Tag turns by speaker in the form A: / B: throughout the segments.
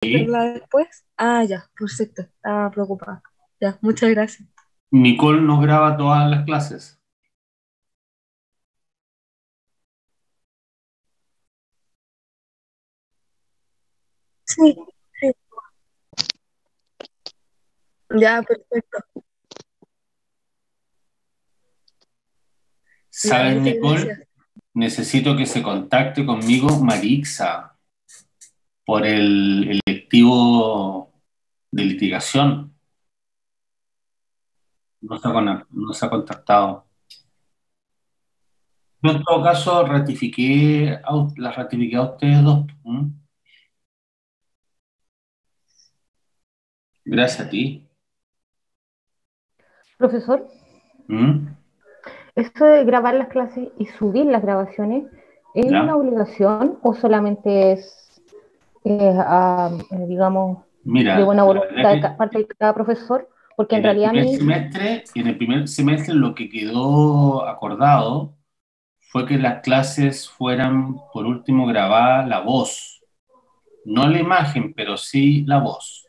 A: Sí.
B: verla después. Ah, ya, perfecto. Estaba preocupada. Ya, muchas gracias.
A: Nicole no graba todas las clases.
B: Sí, sí. Ya, perfecto. Ya,
A: ¿Sabes,
B: muchas
A: Nicole?
B: gracias.
A: Necesito que se contacte conmigo Marixa por el electivo de litigación. No se ha contactado. Yo en todo caso las ratifiqué a ustedes dos. ¿Mm? Gracias a ti.
C: Profesor,
A: ¿Mm?
C: ¿esto de grabar las clases y subir las grabaciones es una
A: ¿Ya?
C: obligación o solamente es, digamos, de
A: Mira,
C: buena
A: la verdad
C: voluntad de
A: que
C: parte de cada profesor? Porque en
A: en el
C: realidad a
A: primer
C: mí,
A: semestre, en el primer semestre lo que quedó acordado fue que las clases fueran, por último, grabadas la voz. No la imagen, pero sí la voz.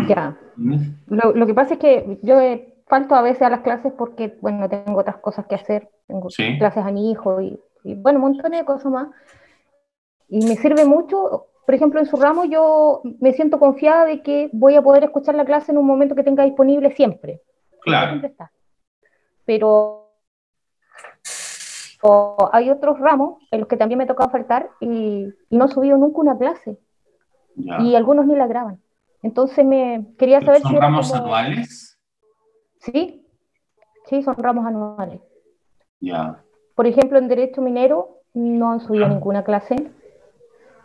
C: ya.
A: ¿Entiendes?
C: Lo que pasa es que yo falto a veces a las clases porque, bueno, tengo otras cosas que hacer, tengo
A: Sí,
C: clases a mi hijo bueno, un montón de cosas más. Y me sirve mucho, por ejemplo, en su ramo yo me siento confiada de que voy a poder escuchar la clase en un momento que tenga disponible siempre, porque
A: claro.
C: siempre está. Pero hay otros ramos en los que también me toca faltar y no he subido nunca una clase y
A: Ya.
C: algunos ni la graban. Entonces me quería
A: Pero
C: saber si
A: son
C: era
A: ramos
C: como,
A: anuales.
C: sí, sí, son ramos anuales.
A: Ya.
C: Por ejemplo, en Derecho Minero no han subido
A: ¿Ya?
C: ninguna clase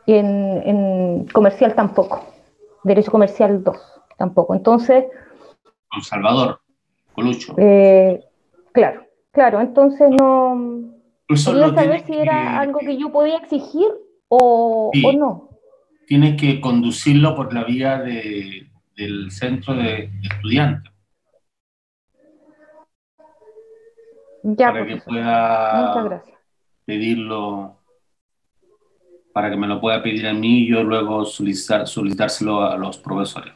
C: y en Comercial tampoco. Derecho Comercial 2 tampoco. Entonces,
A: Con Salvador, Colucho.
C: eh, claro, claro, entonces no
A: Eso
C: quería
A: lo
C: saber
A: tienes
C: si era
A: que,
C: algo que yo podía exigir o
A: sí,
C: no.
A: tienes que conducirlo por la vía del centro de estudiantes
C: Ya,
A: para que
C: profesor. Muchas
A: pueda
C: gracias.
A: pedirlo, para que me lo pueda pedir a mí y yo luego solicitárselo a los profesores.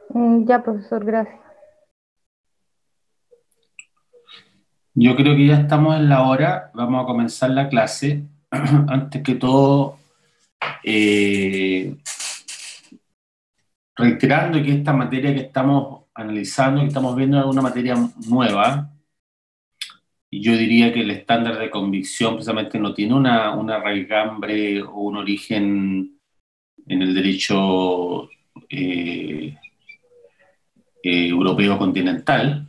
C: Ya, profesor, gracias.
A: Yo creo que ya estamos en la hora, vamos a comenzar la clase. Antes que todo, eh, reiterando que esta materia que estamos analizando, que estamos viendo, es una materia nueva, y yo diría que el estándar de convicción precisamente no tiene una raigambre o un origen en el derecho eh, europeo continental.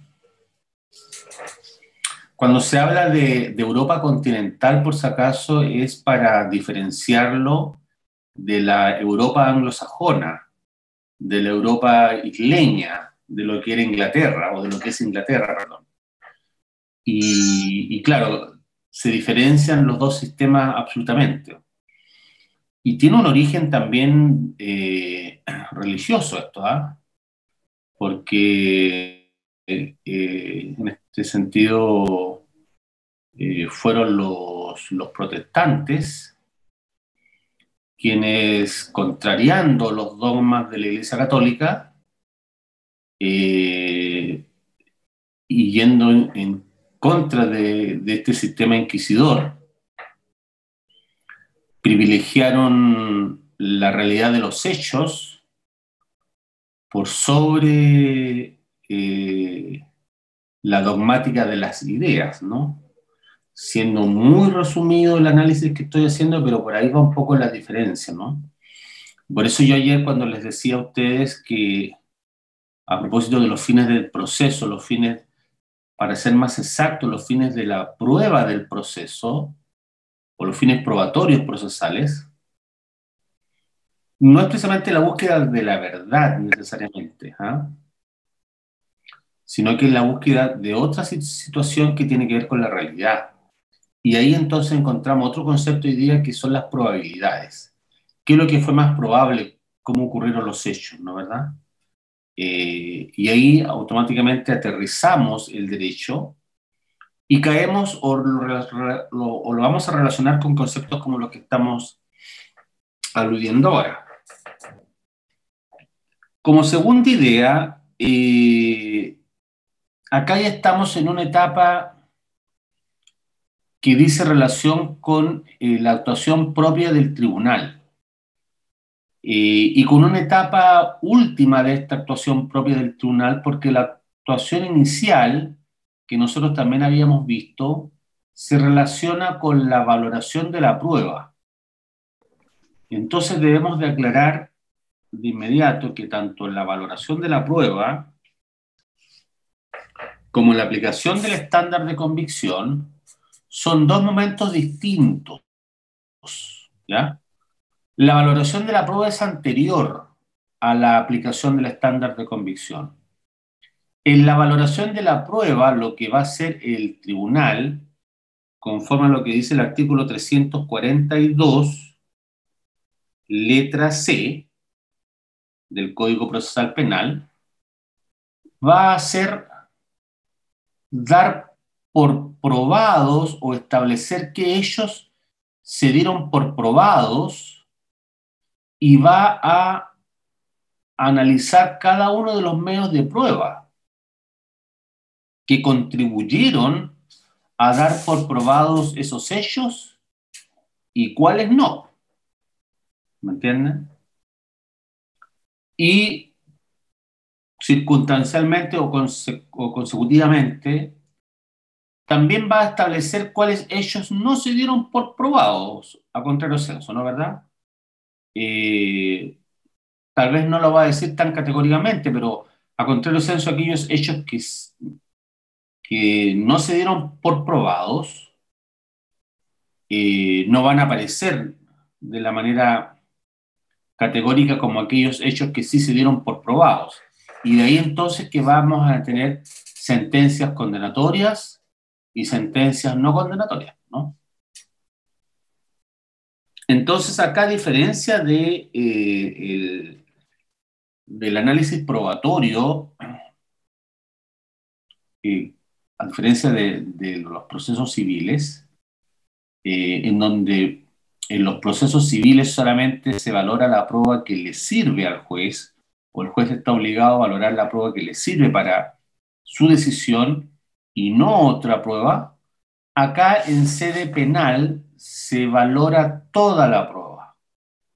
A: Cuando se habla de Europa continental, por si acaso, es para diferenciarlo de la Europa anglosajona, de la Europa isleña, de lo que era Inglaterra, o de lo que es Inglaterra, perdón. Y claro, se diferencian los dos sistemas absolutamente. Y tiene un origen también religioso esto, ¿ah? Porque en este sentido fueron los protestantes quienes, contrariando los dogmas de la Iglesia Católica eh, y yendo en contra de este sistema inquisidor, privilegiaron la realidad de los hechos por sobre la dogmática de las ideas, ¿no? Siendo muy resumido el análisis que estoy haciendo, pero por ahí va un poco la diferencia, ¿no? Por eso yo ayer cuando les decía a ustedes que a propósito de los fines del proceso, los fines, para ser más exacto, los fines de la prueba del proceso, o los fines probatorios procesales, no es precisamente la búsqueda de la verdad necesariamente, ¿ah? Sino que es la búsqueda de otra situación que tiene que ver con la realidad. Y ahí entonces encontramos otro concepto hoy día que son las probabilidades. ¿Qué es lo que fue más probable? ¿Cómo ocurrieron los hechos? ¿No verdad? Y ahí automáticamente aterrizamos el derecho y caemos o lo vamos a relacionar con conceptos como los que estamos aludiendo ahora. Como segunda idea, acá ya estamos en una etapa que dice relación con la actuación propia del tribunal. Y con una etapa última de esta actuación propia del tribunal, porque la actuación inicial, que nosotros también habíamos visto, se relaciona con la valoración de la prueba. Entonces debemos de aclarar de inmediato que tanto en la valoración de la prueba como en la aplicación del estándar de convicción son dos momentos distintos, ¿ya? La valoración de la prueba es anterior a la aplicación del estándar de convicción. En la valoración de la prueba, lo que va a hacer el tribunal, conforme a lo que dice el artículo 342, letra C del Código Procesal Penal, va a hacer dar por probados o establecer que ellos se dieron por probados y va a analizar cada uno de los medios de prueba que contribuyeron a dar por probados esos hechos y cuáles no. ¿Me entienden? Y circunstancialmente o consecutivamente, también va a establecer cuáles hechos no se dieron por probados, a contrario censo, ¿no es verdad? Tal vez no lo va a decir tan categóricamente, pero a contrario censo, aquellos hechos que no se dieron por probados no van a aparecer de la manera categórica como aquellos hechos que sí se dieron por probados. Y de ahí entonces que vamos a tener sentencias condenatorias y sentencias no condenatorias, ¿no? Entonces acá, a diferencia del análisis probatorio, a diferencia de los procesos civiles, en donde en los procesos civiles solamente se valora la prueba que le sirve al juez, o el juez está obligado a valorar la prueba que le sirve para su decisión y no otra prueba. Acá en sede penal se valora toda la prueba,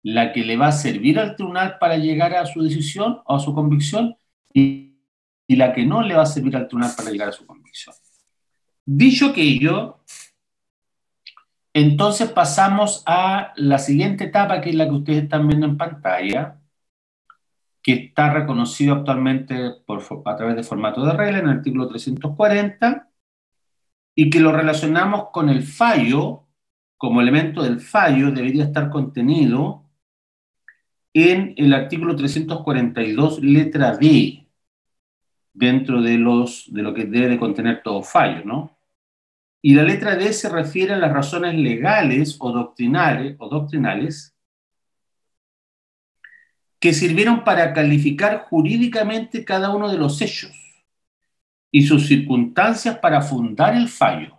A: la que le va a servir al tribunal para llegar a su decisión o a su convicción y la que no le va a servir al tribunal para llegar a su convicción. Dicho aquello, entonces pasamos a la siguiente etapa, que es la que ustedes están viendo en pantalla, que está reconocido actualmente a través de formato de regla en el artículo 340, y que lo relacionamos con el fallo. Como elemento del fallo debería estar contenido en el artículo 342, letra D, dentro de lo que debe de contener todo fallo, ¿no? Y la letra D se refiere a las razones legales o doctrinales que sirvieron para calificar jurídicamente cada uno de los hechos y sus circunstancias para fundar el fallo.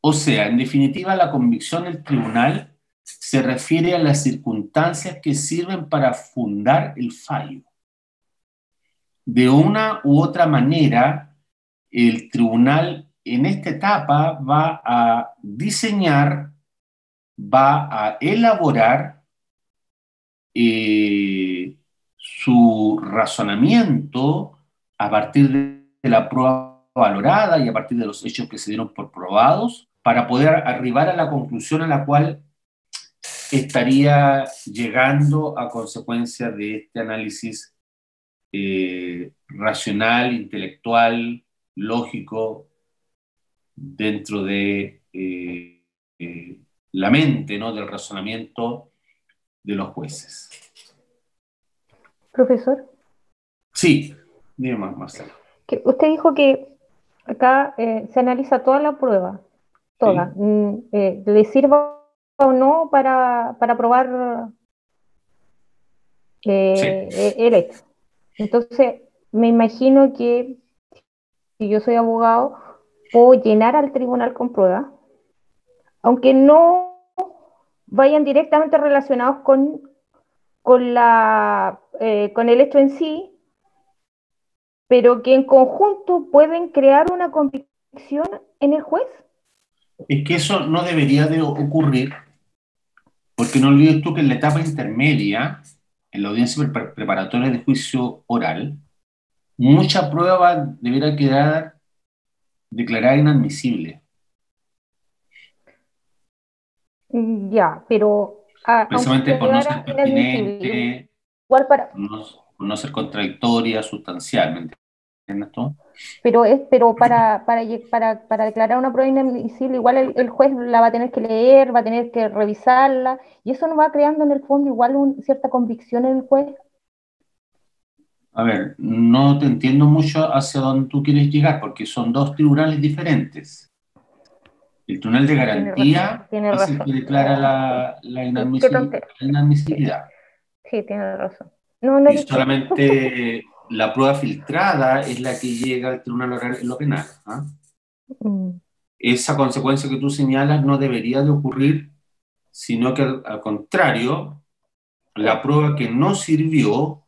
A: O sea, en definitiva, la convicción del tribunal se refiere a las circunstancias que sirven para fundar el fallo. De una u otra manera, el tribunal en esta etapa va a diseñar, va a elaborar su razonamiento a partir de la prueba valorada y a partir de los hechos que se dieron por probados, para poder arribar a la conclusión a la cual estaría llegando a consecuencia de este análisis racional, intelectual, lógico, dentro de la mente, ¿no?, del razonamiento de los jueces.
C: Profesor.
A: Sí, dime más, Marcelo.
C: Que usted dijo que acá se analiza toda la prueba, toda, sí. Le sirva o no para probar
A: Sí.
C: el hecho. Entonces, me imagino que si yo soy abogado, puedo llenar al tribunal con pruebas, aunque no vayan directamente relacionados con el hecho en sí, pero que en conjunto pueden crear una convicción en el juez.
A: Es que eso no debería de ocurrir, porque no olvides tú que en la etapa intermedia, en la audiencia preparatoria de juicio oral, mucha prueba deberá quedar declarada inadmisible.
C: Ya, pero aunque
A: Precisamente por no
C: quedara
A: ser
C: inadmisible,
A: pertinente,
C: igual para,
A: por no ser contradictoria, sustancial, ¿me entiendes tú?
C: para declarar una prueba inadmisible, igual el juez la va a tener que leer, va a tener que revisarla, y eso nos va creando en el fondo igual cierta convicción en el juez.
A: A ver, no te entiendo mucho hacia dónde tú quieres llegar, porque son dos tribunales diferentes. El tribunal de garantía
C: Tiene
A: es el que
C: razón.
A: declara
C: Oh,
A: la
C: qué tontera.
A: la
C: Sí,
A: inadmisibilidad.
C: sí, tiene razón. No, no he
A: Y
C: visto eso.
A: solamente la prueba filtrada es la que llega al tribunal oral en lo penal. ¿Ah?
C: Mm,
A: Esa consecuencia que tú señalas no debería de ocurrir, sino que al contrario, la
C: sí,
A: prueba que no sirvió,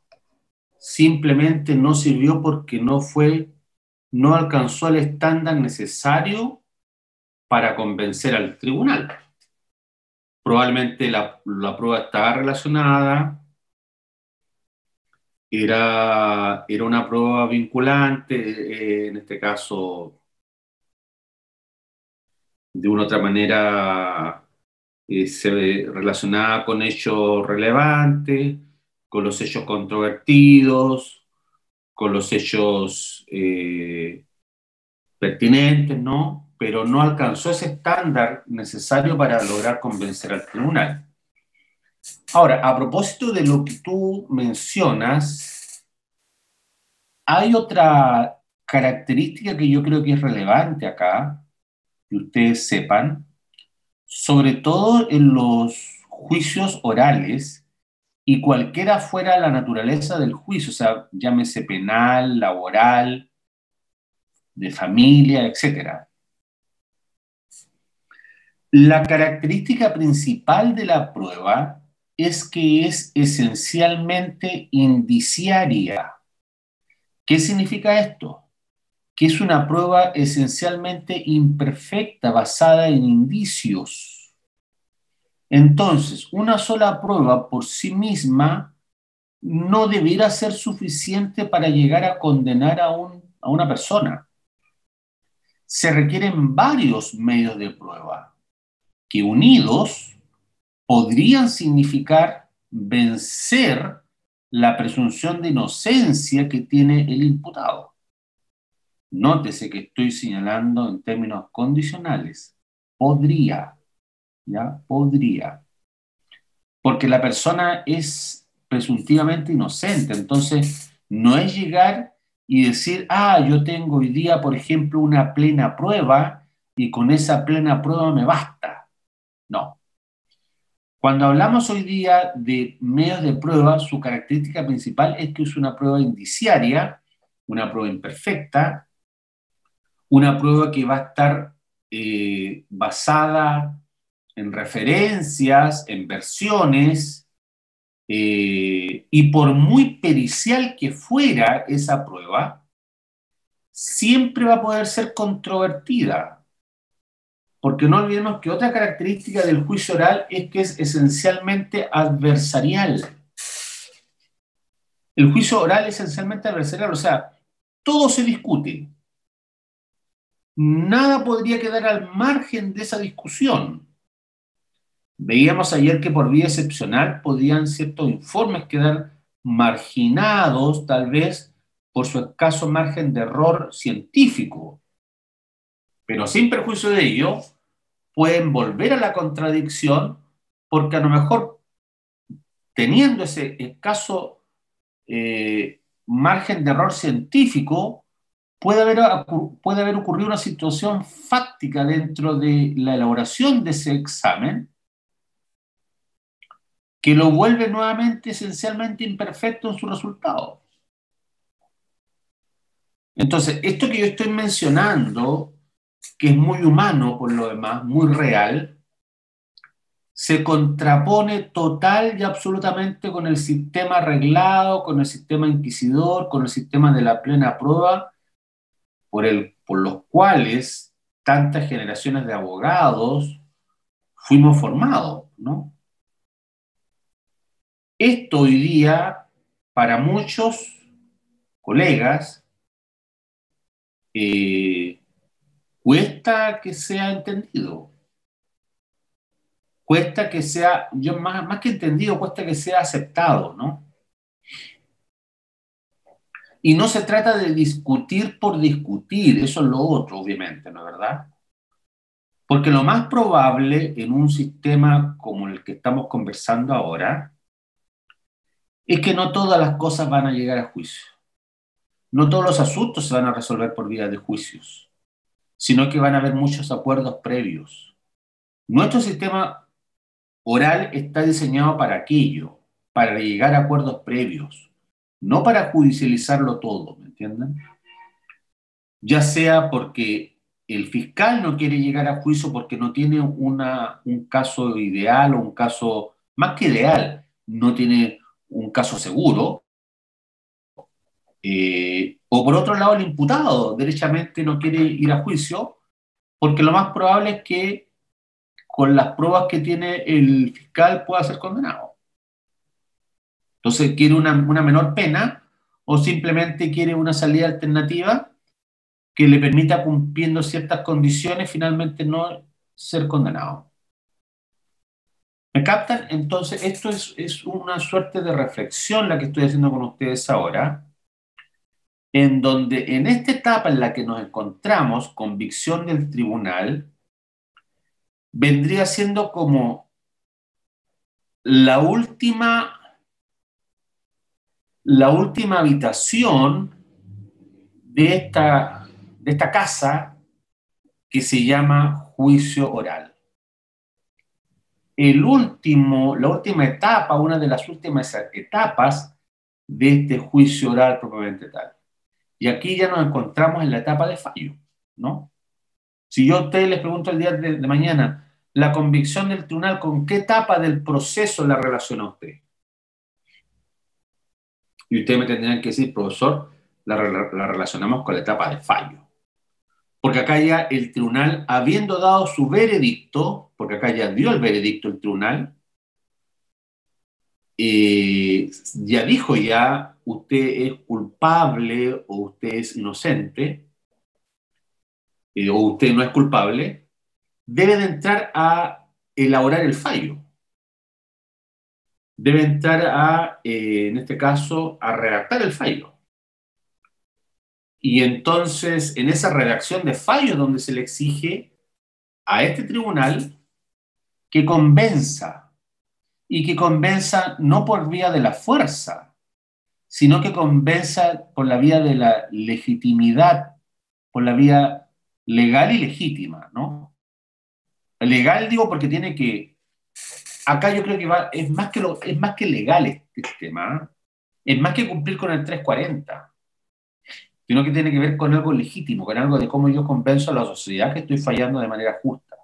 A: simplemente no sirvió porque no alcanzó el estándar necesario para convencer al tribunal. Probablemente la prueba estaba relacionada, era una prueba vinculante, en este caso, de una u otra manera, se relacionaba con hechos relevantes, con los hechos controvertidos, con los hechos pertinentes, ¿no? Pero no alcanzó ese estándar necesario para lograr convencer al tribunal. Ahora, a propósito de lo que tú mencionas, hay otra característica que yo creo que es relevante acá, que ustedes sepan, sobre todo en los juicios orales y cualquiera fuera la naturaleza del juicio, o sea, llámese penal, laboral, de familia, etcétera. La característica principal de la prueba es que es esencialmente indiciaria. ¿Qué significa esto? Que es una prueba esencialmente imperfecta, basada en indicios. Entonces, una sola prueba por sí misma no debiera ser suficiente para llegar a condenar a una persona. Se requieren varios medios de prueba que unidos podrían significar vencer la presunción de inocencia que tiene el imputado. Nótese que estoy señalando en términos condicionales. Podría, ¿ya? Podría. Porque la persona es presuntivamente inocente. Entonces, no es llegar y decir, ah, yo tengo hoy día, por ejemplo, una plena prueba y con esa plena prueba me basta. No. Cuando hablamos hoy día de medios de prueba, su característica principal es que es una prueba indiciaria, una prueba imperfecta, una prueba que va a estar basada en referencias, en versiones, y por muy pericial que fuera esa prueba, siempre va a poder ser controvertida. Porque no olvidemos que otra característica del juicio oral es que es esencialmente adversarial. El juicio oral es esencialmente adversarial, o sea, todo se discute. Nada podría quedar al margen de esa discusión. Veíamos ayer que por vía excepcional podían ciertos informes quedar marginados, tal vez por su escaso margen de error científico, pero sin perjuicio de ello, pueden volver a la contradicción porque a lo mejor teniendo ese escaso margen de error científico, puede haber ocurrido una situación fáctica dentro de la elaboración de ese examen que lo vuelve nuevamente esencialmente imperfecto en su resultado. Entonces, esto que yo estoy mencionando, que es muy humano por lo demás, muy real, se contrapone total y absolutamente con el sistema arreglado, con el sistema inquisidor, con el sistema de la plena prueba, por los cuales tantas generaciones de abogados fuimos formados, ¿no? Esto hoy día, para muchos colegas, cuesta que sea entendido. Cuesta que sea, yo más que entendido, cuesta que sea aceptado, ¿no? Y no se trata de discutir por discutir, eso es lo otro, obviamente, ¿no es verdad? Porque lo más probable en un sistema como el que estamos conversando ahora es que no todas las cosas van a llegar a juicio. No todos los asuntos se van a resolver por vía de juicios, sino que van a haber muchos acuerdos previos. Nuestro sistema oral está diseñado para aquello, para llegar a acuerdos previos, no para judicializarlo todo, ¿me entienden? Ya sea porque el fiscal no quiere llegar a juicio porque no tiene un caso ideal o un caso, más que ideal, no tiene un caso seguro, o por otro lado el imputado derechamente no quiere ir a juicio porque lo más probable es que con las pruebas que tiene el fiscal pueda ser condenado. Entonces quiere una menor pena o simplemente quiere una salida alternativa que le permita, cumpliendo ciertas condiciones, finalmente no ser condenado. ¿Me captan? Entonces, esto es una suerte de reflexión la que estoy haciendo con ustedes ahora, en donde en esta etapa en la que nos encontramos, convicción del tribunal, vendría siendo como la última habitación de esta casa que se llama juicio oral. La última etapa, una de las últimas etapas de este juicio oral propiamente tal. Y aquí ya nos encontramos en la etapa de fallo, ¿no? Si yo a ustedes les pregunto el día de mañana, la convicción del tribunal, ¿con qué etapa del proceso la relaciona usted? Y ustedes me tendrían que decir, profesor, la relacionamos con la etapa de fallo. Porque acá ya el tribunal, habiendo dado su veredicto, porque acá ya dio el veredicto el tribunal, ya dijo ya, usted es culpable o usted es inocente, o usted no es culpable, debe de entrar a elaborar el fallo. Debe entrar en este caso, a redactar el fallo. Y entonces, en esa redacción de fallo donde se le exige a este tribunal que convenza, y que convenza no por vía de la fuerza, sino que convenza por la vía de la legitimidad, por la vía legal y legítima, ¿no? Legal digo porque tiene que, acá yo creo que es más que legal este tema, es más que cumplir con el 340, sino que tiene que ver con algo legítimo, con algo de cómo yo convenzo a la sociedad que estoy fallando de manera justa.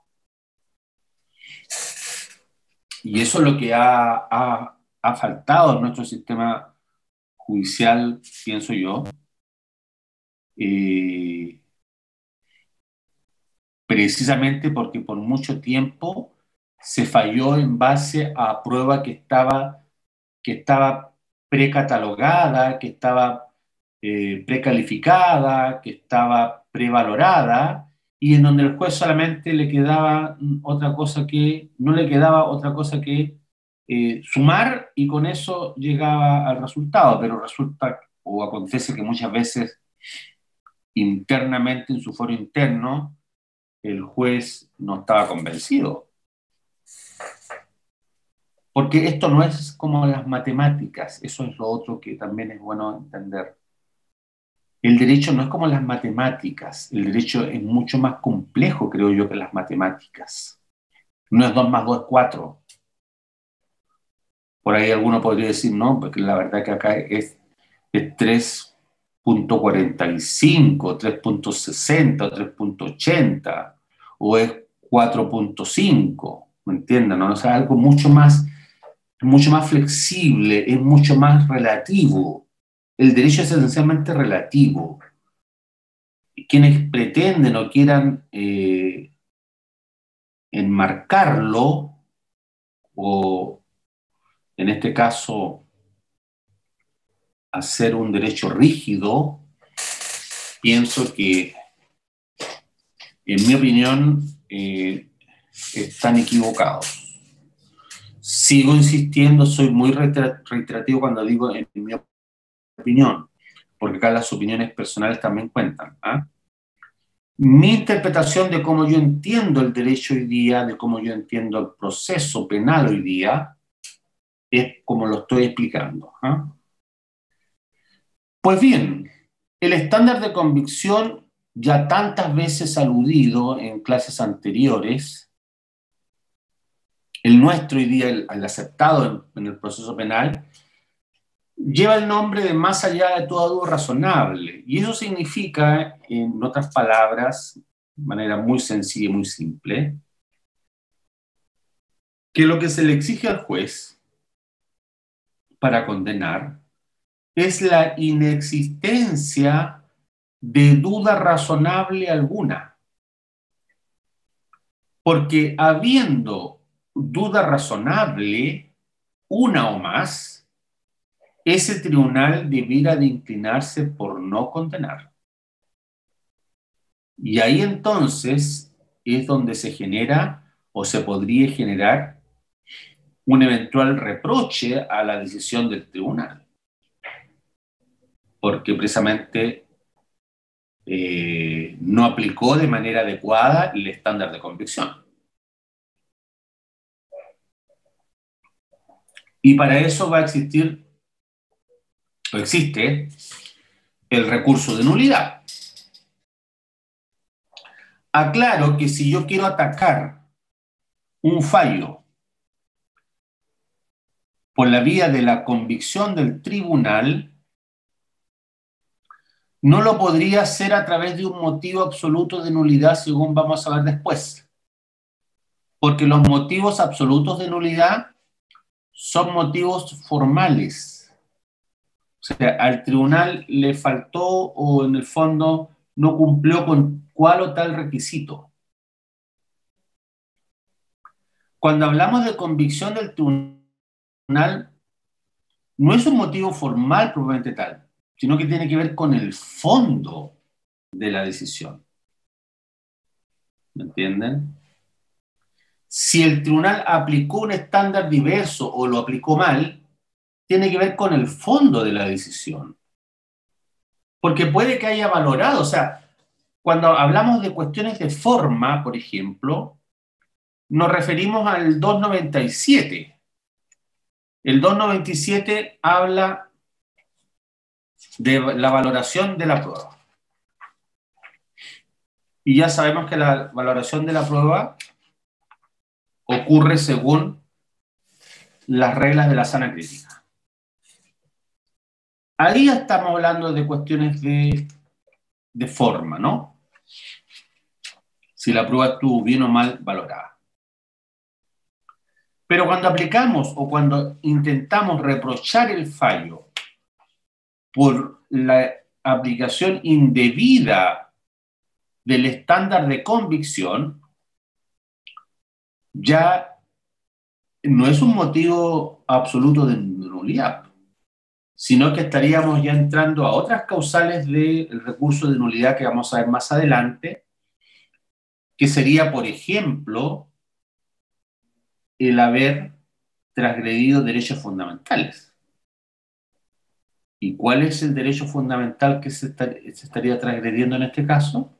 A: Y eso es lo que ha faltado en nuestro sistema judicial, pienso yo, precisamente porque por mucho tiempo se falló en base a prueba que estaba precatalogada, que estaba precalificada, que estaba prevalorada, y en donde el juez solamente le quedaba otra cosa que, no le quedaba otra cosa que sumar, y con eso llegaba al resultado, pero resulta o acontece que muchas veces internamente en su foro interno el juez no estaba convencido. Porque esto no es como las matemáticas, eso es lo otro que también es bueno entender. El derecho no es como las matemáticas, el derecho es mucho más complejo, creo yo, que las matemáticas. No es 2 más 2 es 4. Por ahí alguno podría decir, no, porque la verdad que acá es 3.45, 3.60 o 3.80, o es 4.5. ¿me entienden? ¿No? O sea, algo mucho más flexible, es mucho más relativo. El derecho es esencialmente relativo. Quienes pretenden o quieran enmarcarlo, o en este caso hacer un derecho rígido, pienso que, en mi opinión, están equivocados. Sigo insistiendo, soy muy reiterativo cuando digo en mi opinión, porque acá las opiniones personales también cuentan. ¿Ah? Mi interpretación de cómo yo entiendo el derecho hoy día, de cómo yo entiendo el proceso penal hoy día, es como lo estoy explicando. ¿Ah? Pues bien, el estándar de convicción, ya tantas veces aludido en clases anteriores, el nuestro hoy día, el aceptado en el proceso penal, lleva el nombre de más allá de toda duda razonable. Y eso significa, en otras palabras, de manera muy sencilla y muy simple, que lo que se le exige al juez para condenar es la inexistencia de duda razonable alguna. Porque habiendo duda razonable, una o más, ese tribunal debiera de inclinarse por no condenar. Y ahí entonces es donde se genera o se podría generar un eventual reproche a la decisión del tribunal, porque precisamente no aplicó de manera adecuada el estándar de convicción. Y para eso va a existir, o existe, el recurso de nulidad. Aclaro que si yo quiero atacar un fallo por la vía de la convicción del tribunal, no lo podría hacer a través de un motivo absoluto de nulidad, según vamos a ver después. Porque los motivos absolutos de nulidad son motivos formales. O sea, al tribunal le faltó o en el fondo no cumplió con cuál o tal requisito. Cuando hablamos de convicción del tribunal, no es un motivo formal propiamente tal, sino que tiene que ver con el fondo de la decisión. ¿Me entienden? Si el tribunal aplicó un estándar diverso o lo aplicó mal, tiene que ver con el fondo de la decisión. Porque puede que haya valorado, o sea, cuando hablamos de cuestiones de forma, por ejemplo, nos referimos al 297. El 297 habla de la valoración de la prueba. Y ya sabemos que la valoración de la prueba ocurre según las reglas de la sana crítica. Ahí ya estamos hablando de cuestiones de forma, ¿no? Si la prueba estuvo bien o mal valorada. Pero cuando aplicamos o cuando intentamos reprochar el fallo por la aplicación indebida del estándar de convicción, ya no es un motivo absoluto de nulidad, sino que estaríamos ya entrando a otras causales del recurso de nulidad que vamos a ver más adelante, que sería, por ejemplo, el haber transgredido derechos fundamentales. ¿Y cuál es el derecho fundamental que se estaría transgrediendo en este caso?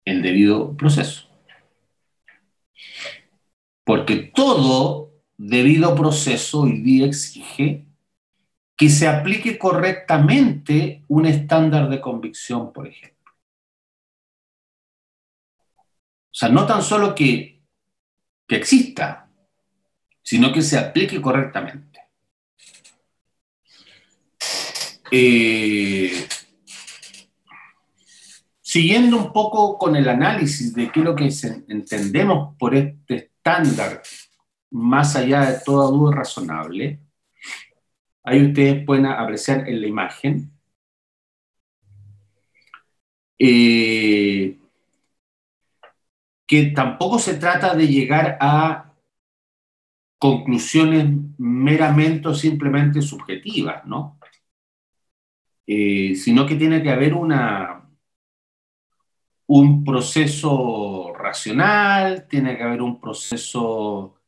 A: El debido proceso. Porque todo debido proceso hoy día exige que se aplique correctamente un estándar de convicción, por ejemplo. O sea, no tan solo que exista, sino que se aplique correctamente. Si Siguiendo un poco con el análisis de qué es lo que entendemos por este estándar, más allá de toda duda razonable, ahí ustedes pueden apreciar en la imagen que tampoco se trata de llegar a conclusiones meramente o simplemente subjetivas, ¿no? Sino que tiene que haber un proceso racional, tiene que haber un proceso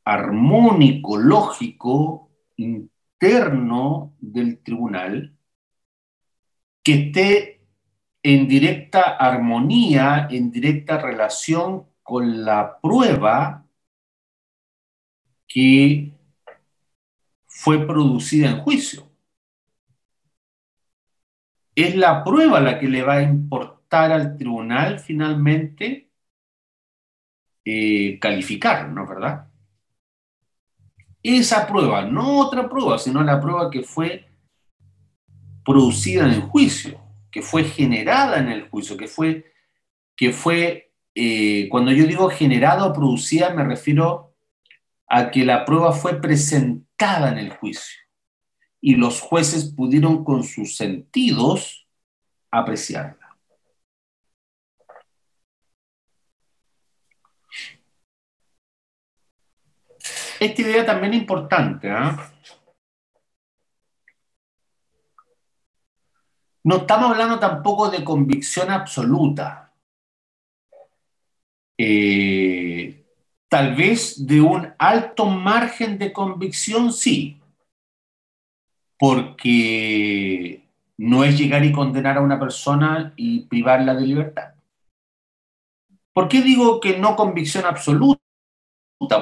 A: armónico, lógico, interno del tribunal, que esté en directa armonía, en directa relación con la prueba que fue producida en juicio. Es la prueba la que le va a importar al tribunal finalmente calificar, ¿no es verdad? Esa prueba, no otra prueba, sino la prueba que fue producida en el juicio, que fue generada en el juicio, cuando yo digo generada o producida, me refiero a que la prueba fue presentada en el juicio y los jueces pudieron con sus sentidos apreciarla. Esta idea también es importante, ¿eh? No estamos hablando tampoco de convicción absoluta. Tal vez de un alto margen de convicción, sí, porque no es llegar y condenar a una persona y privarla de libertad. ¿Por qué digo que no convicción absoluta?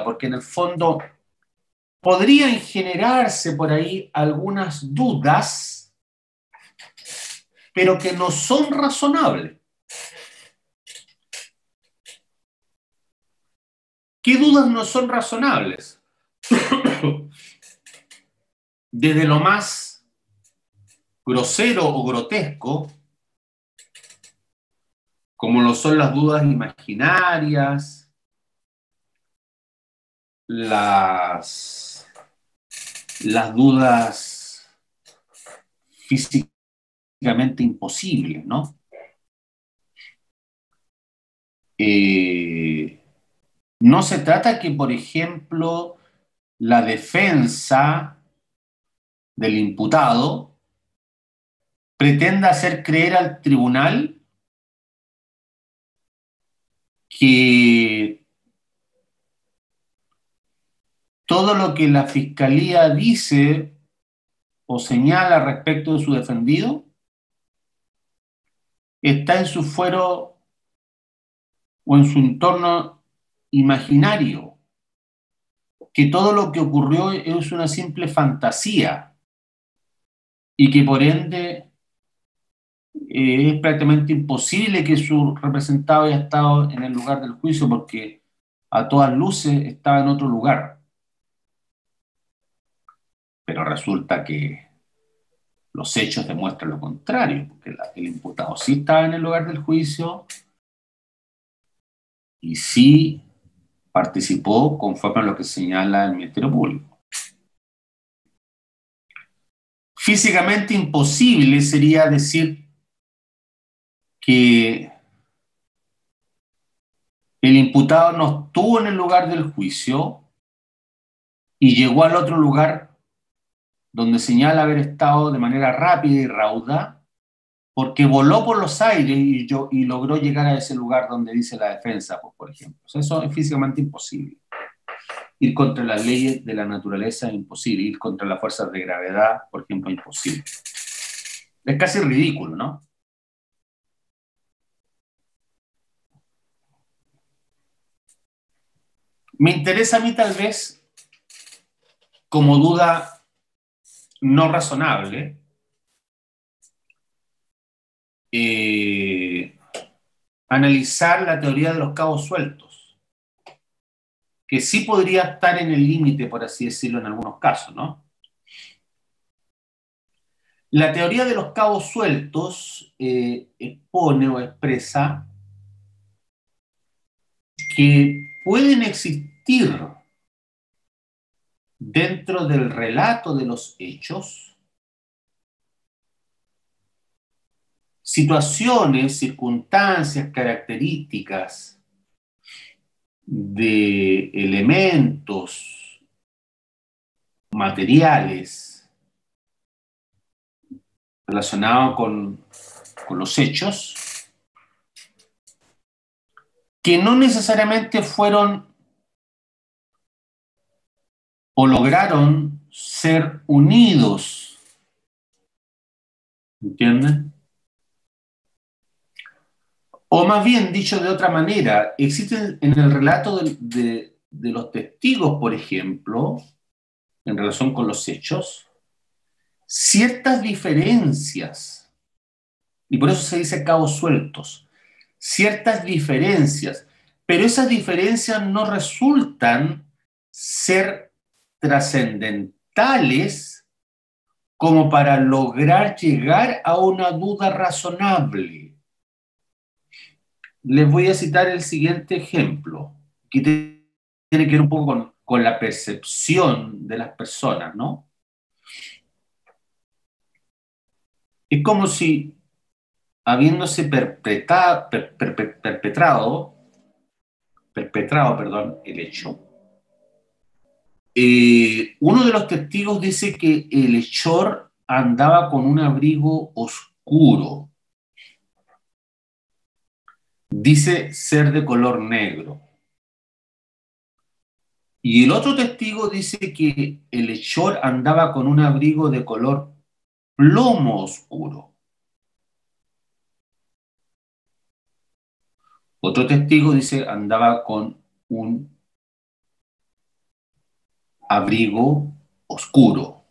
A: Porque en el fondo podrían generarse por ahí algunas dudas, pero que no son razonables. ¿Qué dudas no son razonables? Desde lo más grosero o grotesco, como lo son las dudas imaginarias, las dudas físicamente imposibles, ¿no? No se trata que, por ejemplo, la defensa del imputado pretenda hacer creer al tribunal que todo lo que la fiscalía dice o señala respecto de su defendido está en su fuero o en su entorno imaginario, que todo lo que ocurrió es una simple fantasía y que por ende es prácticamente imposible que su representado haya estado en el lugar del juicio porque a todas luces estaba en otro lugar. Pero resulta que los hechos demuestran lo contrario, porque el imputado sí estaba en el lugar del juicio y sí participó conforme a lo que señala el Ministerio Público. Físicamente imposible sería decir que el imputado no estuvo en el lugar del juicio y llegó al otro lugar donde señala haber estado de manera rápida y rauda, porque voló por los aires y logró llegar a ese lugar donde dice la defensa, pues, por ejemplo. O sea, eso es físicamente imposible. Ir contra las leyes de la naturaleza es imposible. Ir contra las fuerzas de gravedad, por ejemplo, es imposible. Es casi ridículo, ¿no? Me interesa a mí tal vez, como duda no razonable, analizar la teoría de los cabos sueltos, que sí podría estar en el límite, por así decirlo, en algunos casos, ¿no? La teoría de los cabos sueltos expone o expresa que pueden existir dentro del relato de los hechos situaciones, circunstancias, características de elementos materiales relacionados con los hechos que no necesariamente fueron o lograron ser unidos, ¿entienden? O más bien, dicho de otra manera, existen en el relato de los testigos, por ejemplo, en relación con los hechos, ciertas diferencias, y por eso se dice cabos sueltos, ciertas diferencias, pero esas diferencias no resultan ser trascendentales como para lograr llegar a una duda razonable. Les voy a citar el siguiente ejemplo, que tiene que ver un poco con la percepción de las personas, ¿no? Es como si, habiéndose perpetrado, perdón, el hecho, uno de los testigos dice que el hechor andaba con un abrigo oscuro. Dice ser de color negro. Y el otro testigo dice que el hechor andaba con un abrigo de color plomo oscuro. Otro testigo dice andaba con un abrigo oscuro,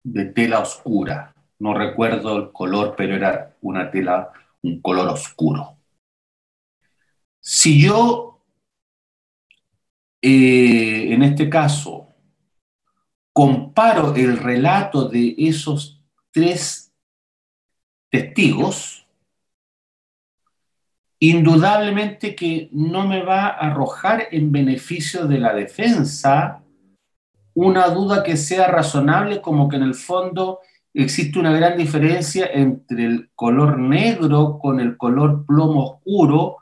A: de tela oscura. No recuerdo el color, pero era una tela, un color oscuro. Si yo, en este caso, comparo el relato de esos tres testigos, indudablemente que no me va a arrojar en beneficio de la defensa una duda que sea razonable, como que en el fondo existe una gran diferencia entre el color negro con el color plomo oscuro,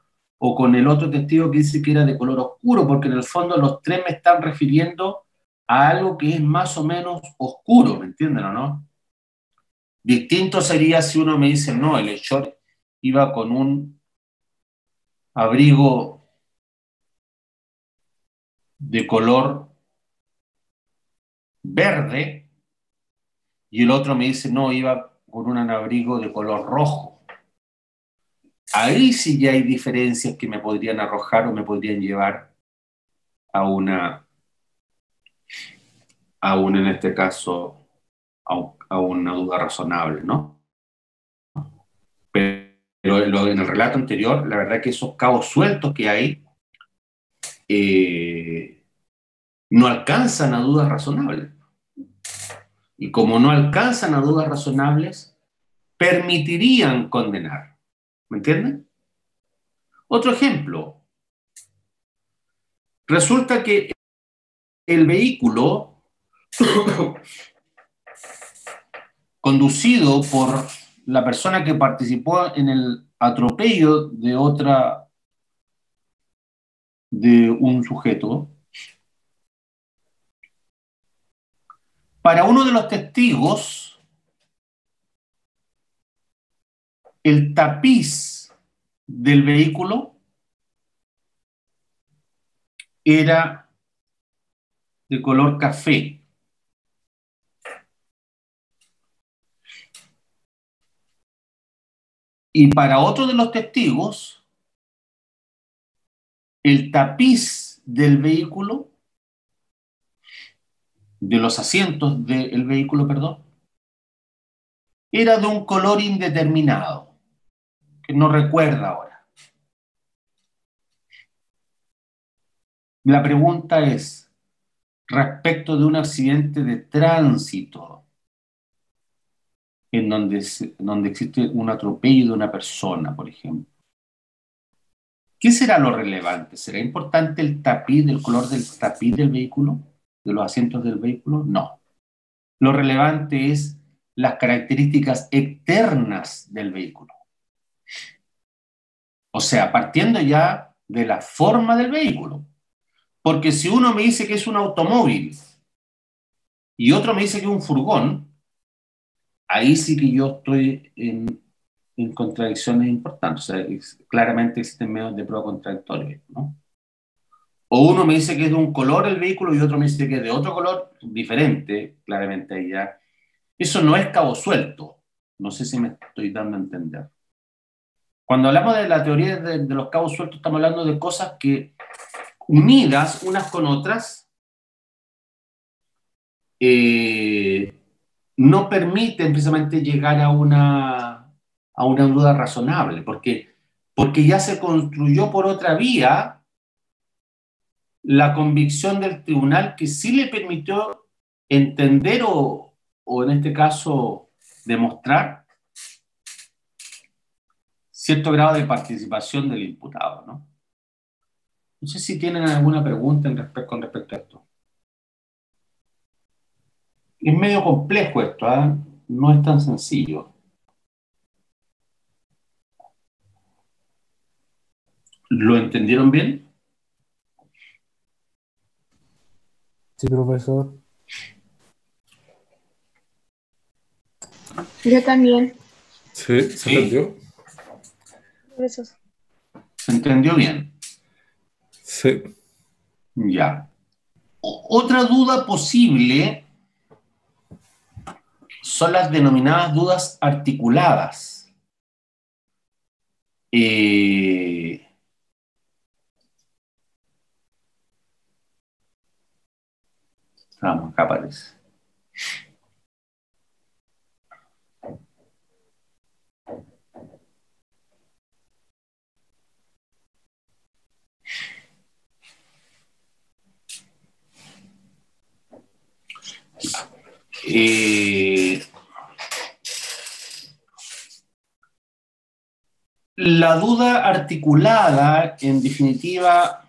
A: o con el otro testigo que dice que era de color oscuro, porque en el fondo los tres me están refiriendo a algo que es más o menos oscuro, ¿me entienden o no? Distinto sería si uno me dice, no, el hechor iba con un abrigo de color verde, y el otro me dice, no, iba con un abrigo de color rojo. Ahí sí ya hay diferencias que me podrían arrojar o me podrían llevar a en este caso, a una duda razonable, ¿no? Pero en el relato anterior, la verdad que esos cabos sueltos que hay no alcanzan a dudas razonables. Y como no alcanzan a dudas razonables, permitirían condenar. ¿Me entienden? Otro ejemplo. Resulta que el vehículo conducido por la persona que participó en el atropello de un sujeto, para uno de los testigos, el tapiz del vehículo era de color café. Y para otro de los testigos, el tapiz del vehículo, de los asientos del vehículo, perdón, era de un color indeterminado, que no recuerda ahora. La pregunta es, respecto de un accidente de tránsito, en donde existe un atropello de una persona, por ejemplo. ¿Qué será lo relevante? ¿Será importante el tapiz, el color del tapiz del vehículo, de los asientos del vehículo? No. Lo relevante es las características externas del vehículo. O sea, partiendo ya de la forma del vehículo. Porque si uno me dice que es un automóvil y otro me dice que es un furgón, ahí sí que yo estoy en contradicciones importantes. O sea, claramente existen medios de prueba contradictorios, ¿no? O uno me dice que es de un color el vehículo y otro me dice que es de otro color diferente, claramente ahí ya. Eso no es cabo suelto. No sé si me estoy dando a entender. Cuando hablamos de la teoría de los cabos sueltos, estamos hablando de cosas que, unidas unas con otras, no permiten precisamente llegar a una duda razonable, porque ya se construyó por otra vía la convicción del tribunal que sí le permitió entender o en este caso demostrar cierto grado de participación del imputado, ¿no? No sé si tienen alguna pregunta con respecto a esto. Es medio complejo esto, ¿eh? No es tan sencillo. ¿Lo entendieron bien?
D: Sí, profesor.
B: Yo también.
D: Sí, ¿se
A: Sí.
D: entendió?
B: Eso.
A: ¿Se entendió bien?
D: Sí.
A: Ya. Otra duda posible son las denominadas dudas articuladas. Vamos, acá aparece. La duda articulada, en definitiva,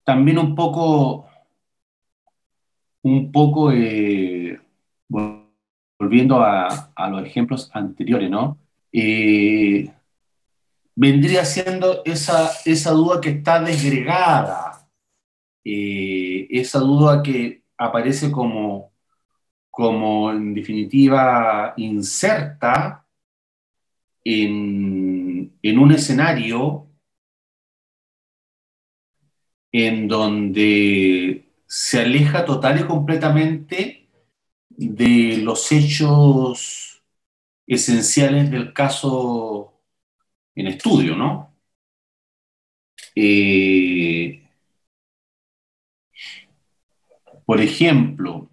A: también un poco volviendo a los ejemplos anteriores, ¿no? Vendría siendo esa duda que está desgregada, esa duda que aparece como en definitiva inserta en un escenario en donde se aleja total y completamente de los hechos esenciales del caso en estudio, ¿no? Por ejemplo,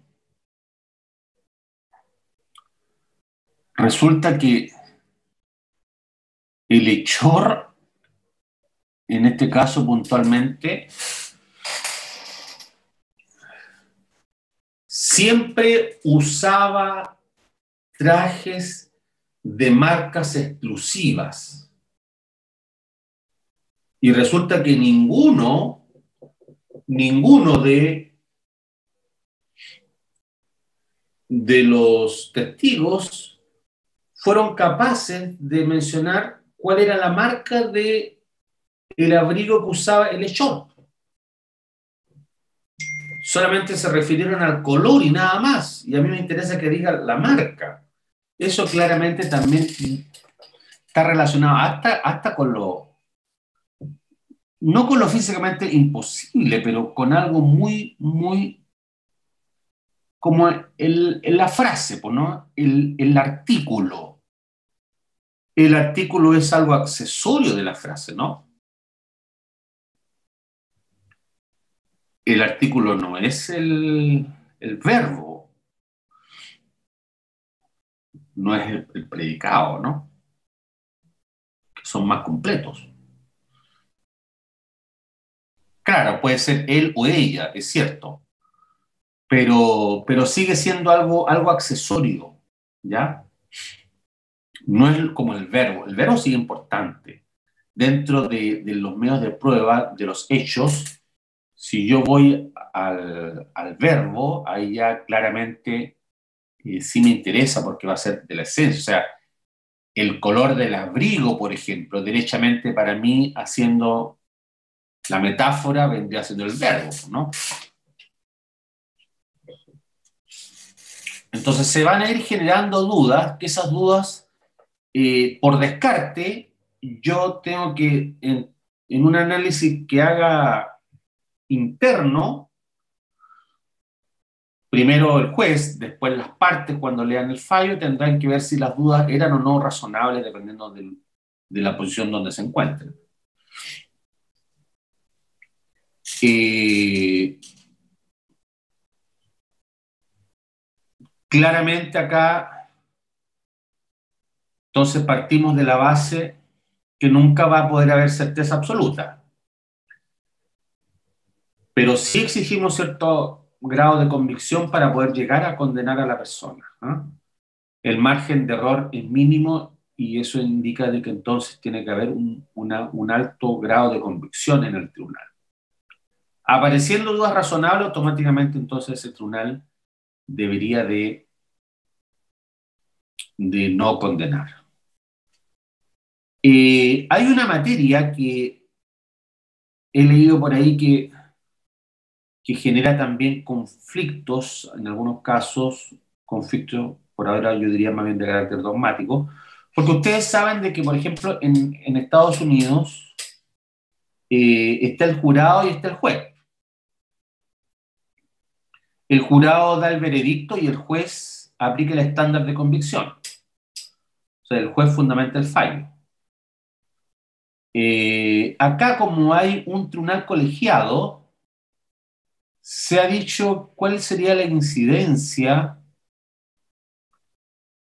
A: resulta que el hechor, en este caso puntualmente, siempre usaba trajes de marcas exclusivas. Y resulta que ninguno de los testigos fueron capaces de mencionar cuál era la marca de el abrigo que usaba el hechor. Solamente se refirieron al color y nada más. Y a mí me interesa que diga la marca. Eso claramente también está relacionado hasta con no con lo físicamente imposible, pero con algo muy, muy, como la frase, pues, ¿no? El artículo. El artículo es algo accesorio de la frase, ¿no? El artículo no es el verbo, no es el predicado, ¿no? Que son más completos. Claro, puede ser él o ella, es cierto, pero sigue siendo algo accesorio. ¿ya? No es como el verbo sí es importante. Dentro de los medios de prueba, de los hechos, si yo voy al verbo, ahí ya claramente sí me interesa porque va a ser de la esencia. O sea, el color del abrigo, por ejemplo, derechamente para mí, haciendo la metáfora, vendría siendo el verbo, ¿no? Entonces se van a ir generando dudas, que esas dudas, por descarte, yo tengo que, en un análisis que haga interno, primero el juez, después las partes, cuando lean el fallo, tendrán que ver si las dudas eran o no razonables, dependiendo de la posición donde se encuentren. Claramente acá, entonces partimos de la base que nunca va a poder haber certeza absoluta, pero sí exigimos cierto grado de convicción para poder llegar a condenar a la persona, ¿no? El margen de error es mínimo y eso indica de que entonces tiene que haber un alto grado de convicción en el tribunal. Apareciendo dudas razonables, automáticamente entonces ese tribunal debería de no condenar. Hay una materia que he leído por ahí que genera también conflictos, en algunos casos, conflictos, por ahora yo diría más bien de carácter dogmático, porque ustedes saben de que, por ejemplo, en Estados Unidos está el jurado y está el juez. El jurado da el veredicto y el juez aplica el estándar de convicción. O sea, el juez fundamenta el fallo. Acá, como hay un tribunal colegiado, se ha dicho cuál sería la incidencia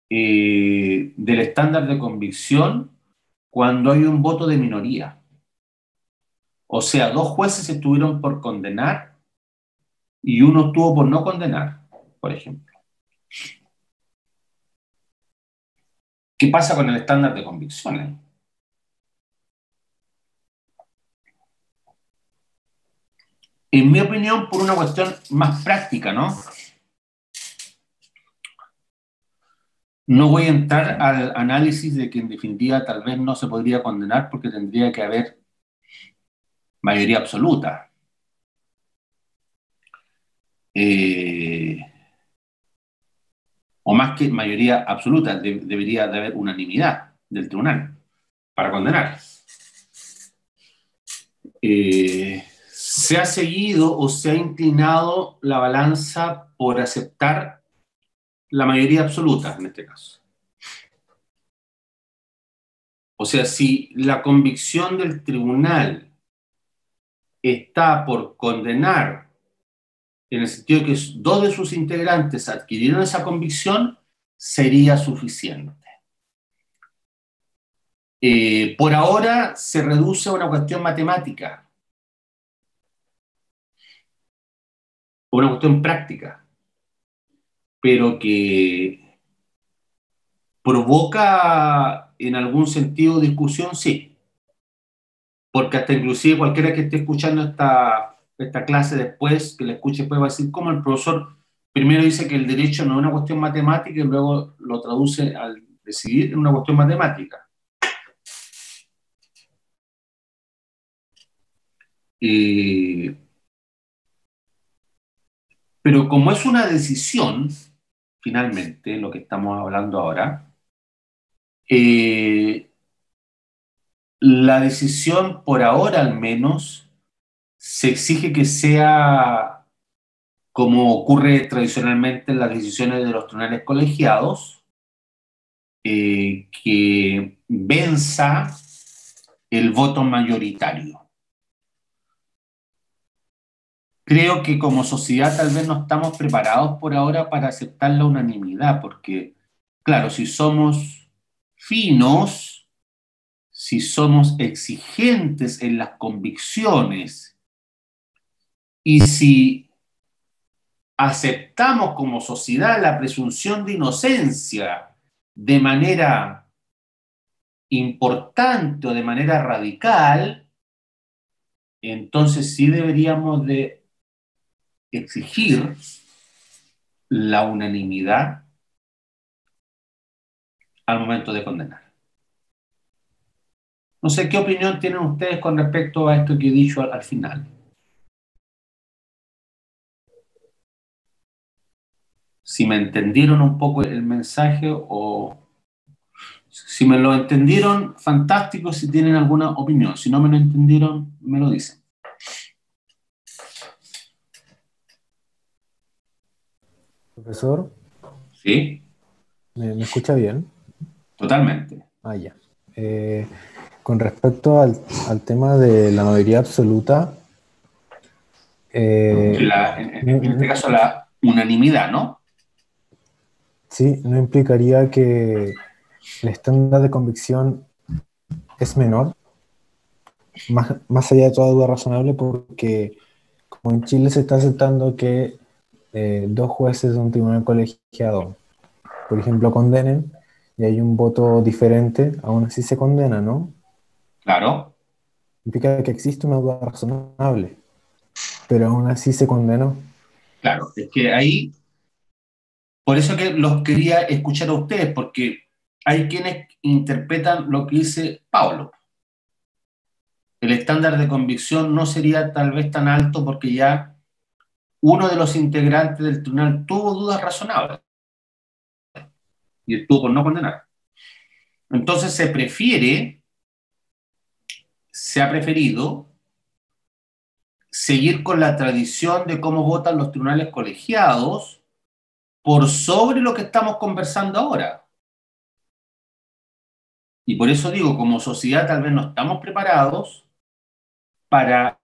A: del estándar de convicción cuando hay un voto de minoría. O sea, dos jueces estuvieron por condenar y uno estuvo por no condenar, por ejemplo. ¿Qué pasa con el estándar de convicciones? En mi opinión, por una cuestión más práctica, ¿no? No voy a entrar al análisis de que en definitiva tal vez no se podría condenar porque tendría que haber mayoría absoluta. O más que mayoría absoluta, debería de haber unanimidad del tribunal para condenar. Se ha seguido o se ha inclinado la balanza por aceptar la mayoría absoluta en este caso. O sea, si la convicción del tribunal está por condenar, en el sentido de que dos de sus integrantes adquirieron esa convicción, sería suficiente. Por ahora se reduce a una cuestión matemática, una cuestión práctica, pero que provoca en algún sentido discusión, sí. Porque hasta inclusive cualquiera que esté escuchando esta clase después, que la escuche después, va a decir cómo el profesor primero dice que el derecho no es una cuestión matemática y luego lo traduce al decidir en una cuestión matemática. Pero como es una decisión, finalmente, lo que estamos hablando ahora, la decisión, por ahora al menos, se exige que sea como ocurre tradicionalmente en las decisiones de los tribunales colegiados, que venza el voto mayoritario. Creo que como sociedad tal vez no estamos preparados por ahora para aceptar la unanimidad, porque, claro, si somos finos, si somos exigentes en las convicciones y si aceptamos como sociedad la presunción de inocencia de manera importante o de manera radical, entonces sí deberíamos de exigir la unanimidad al momento de condenar. No sé qué opinión tienen ustedes con respecto a esto que he dicho al final. Si me entendieron un poco el mensaje o si me lo entendieron, fantástico. Si tienen alguna opinión, si no me lo entendieron, me lo dicen.
D: Profesor,
A: ¿Sí?
D: ¿me escucha bien?
A: Totalmente.
D: Ah, ya. Con respecto al tema de la mayoría absoluta,
A: En este caso la unanimidad, ¿no?
D: sí, no implicaría que el estándar de convicción es menor, más allá de toda duda razonable, porque como en Chile se está aceptando que dos jueces de un tribunal colegiado, por ejemplo, condenen y hay un voto diferente, aún así se condena, ¿no?
A: Claro,
D: Implica que existe una duda razonable, pero aún así se condenó.
A: claro. Es que ahí, por eso que los quería escuchar a ustedes, porque hay quienes interpretan lo que dice Pablo. El estándar de convicción no sería tal vez tan alto porque ya uno de los integrantes del tribunal tuvo dudas razonables y estuvo por no condenar. Entonces se ha preferido seguir con la tradición de cómo votan los tribunales colegiados por sobre lo que estamos conversando ahora. Y por eso digo, como sociedad tal vez no estamos preparados para,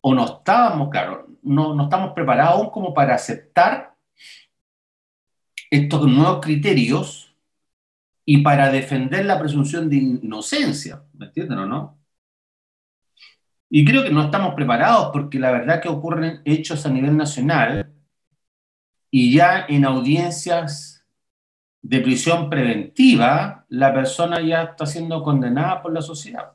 A: o no estábamos, claro, no estamos preparados aún como para aceptar estos nuevos criterios y para defender la presunción de inocencia, ¿me entienden o no? Y creo que no estamos preparados porque la verdad que ocurren hechos a nivel nacional y ya en audiencias de prisión preventiva, la persona ya está siendo condenada por la sociedad.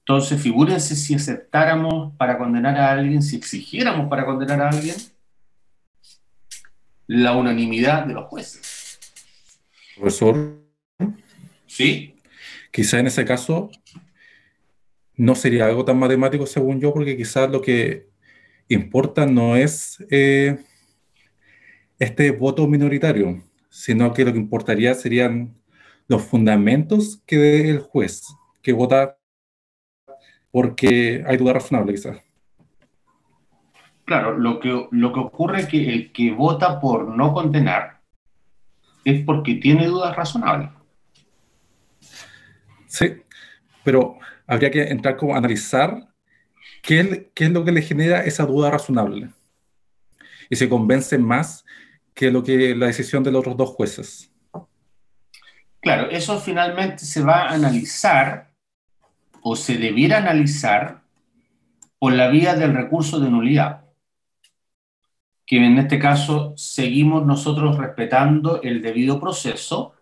A: Entonces, figúrense si aceptáramos para condenar a alguien, si exigiéramos para condenar a alguien, la unanimidad de los jueces.
D: Profesor,
A: ¿Sí?
D: quizá en ese caso no sería algo tan matemático según yo, porque quizás lo que importa no es este voto minoritario, sino que lo que importaría serían los fundamentos que dé el juez, que vota porque hay duda razonable quizás.
A: Claro, lo que ocurre es que el que vota por no condenar es porque tiene dudas razonables.
D: Sí, pero habría que entrar como a analizar qué es lo que le genera esa duda razonable y se convence más que lo que la decisión de los otros dos jueces.
A: Claro, eso finalmente se va a analizar o se debiera analizar por la vía del recurso de nulidad, que en este caso seguimos nosotros respetando el debido proceso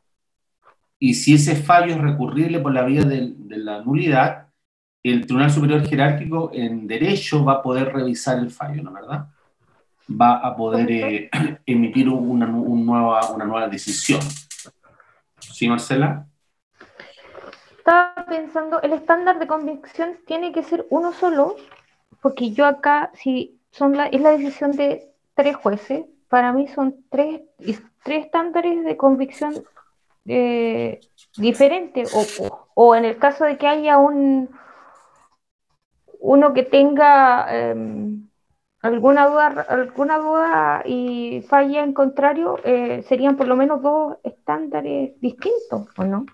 A: y si ese fallo es recurrible por la vía de la nulidad, el Tribunal Superior Jerárquico en Derecho va a poder revisar el fallo, ¿no es verdad? Va a poder
C: Profesor,
A: emitir una nueva decisión. ¿Sí, Marcela?
C: estaba pensando, el estándar de convicción tiene que ser uno solo, porque yo acá, si es la decisión de tres jueces, para mí son tres estándares de convicción diferentes, o en el caso de que haya uno que tenga alguna duda y falla en contrario, serían por lo menos dos estándares distintos, ¿o no?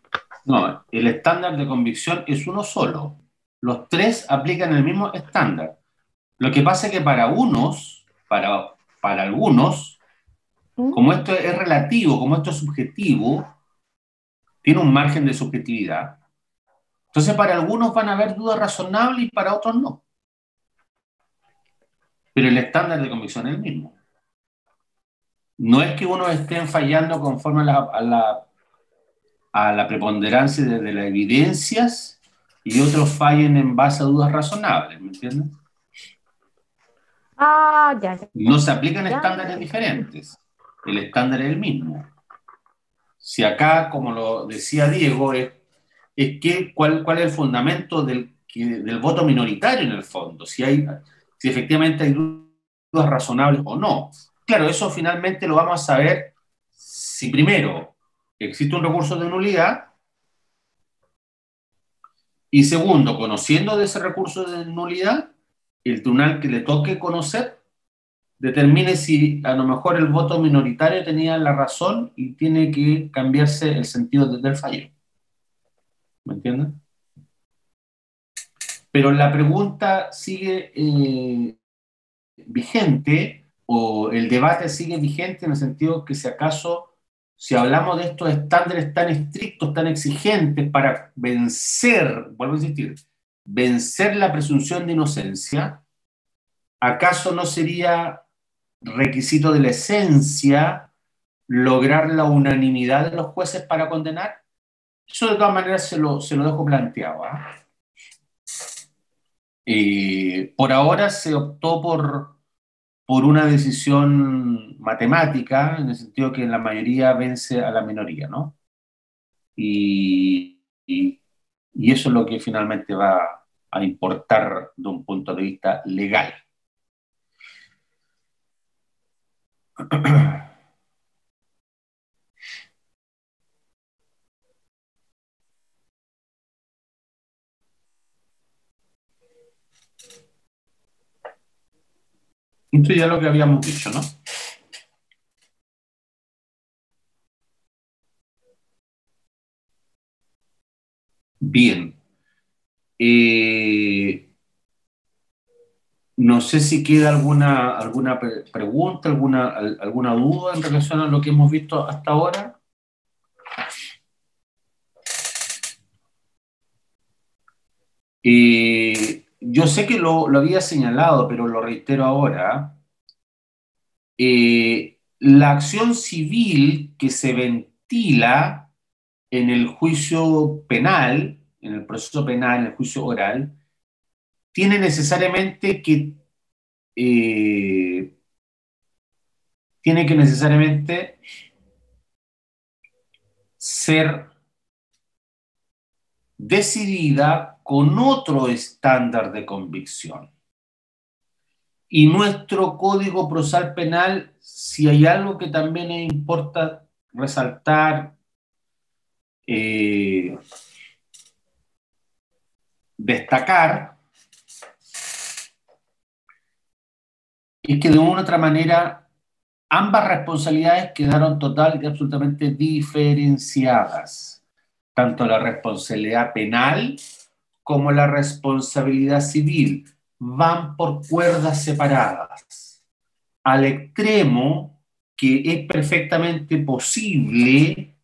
A: No, el estándar de convicción es uno solo. Los tres aplican el mismo estándar. Lo que pasa es que para algunos,
C: ¿Mm?
A: como esto es relativo, como esto es subjetivo, tiene un margen de subjetividad. Entonces, para algunos van a haber dudas razonables y para otros no. Pero el estándar de convicción es el mismo. No es que unos estén fallando conforme a la preponderancia de las evidencias y otros fallen en base a dudas razonables, ¿me entiendes?
C: Ah, ya, ya,
A: No se aplican
C: ya.
A: estándares diferentes, el estándar es el mismo. Si acá, como lo decía Diego, cuál es el fundamento del voto minoritario en el fondo, si efectivamente hay dudas razonables o no. Claro, eso finalmente lo vamos a saber si primero existe un recurso de nulidad y segundo, conociendo de ese recurso de nulidad, el tribunal que le toque conocer determine si a lo mejor el voto minoritario tenía la razón y tiene que cambiarse el sentido del fallo. ¿Me entiendes? Pero la pregunta sigue vigente, o el debate sigue vigente en el sentido que si hablamos de estos estándares tan estrictos, tan exigentes para vencer, vuelvo a insistir, vencer la presunción de inocencia, ¿acaso no sería requisito de la esencia lograr la unanimidad de los jueces para condenar? Eso de todas maneras se lo dejo planteado. Por ahora se optó por una decisión matemática, en el sentido que la mayoría vence a la minoría, ¿no? Y, y, y eso es lo que finalmente va a importar de un punto de vista legal. Esto ya es lo que habíamos dicho, ¿no? Bien. No sé si queda alguna pregunta, alguna duda en relación a lo que hemos visto hasta ahora. Yo sé que lo había señalado, pero lo reitero ahora. La acción civil que se ventila en el juicio penal, en el proceso penal, en el juicio oral, tiene necesariamente que ser decidida con otro estándar de convicción. Y nuestro Código Procesal Penal, si hay algo que también importa resaltar, destacar, es que de una u otra manera ambas responsabilidades quedaron total y absolutamente diferenciadas, tanto la responsabilidad penal como la responsabilidad civil van por cuerdas separadas, al extremo que es perfectamente posible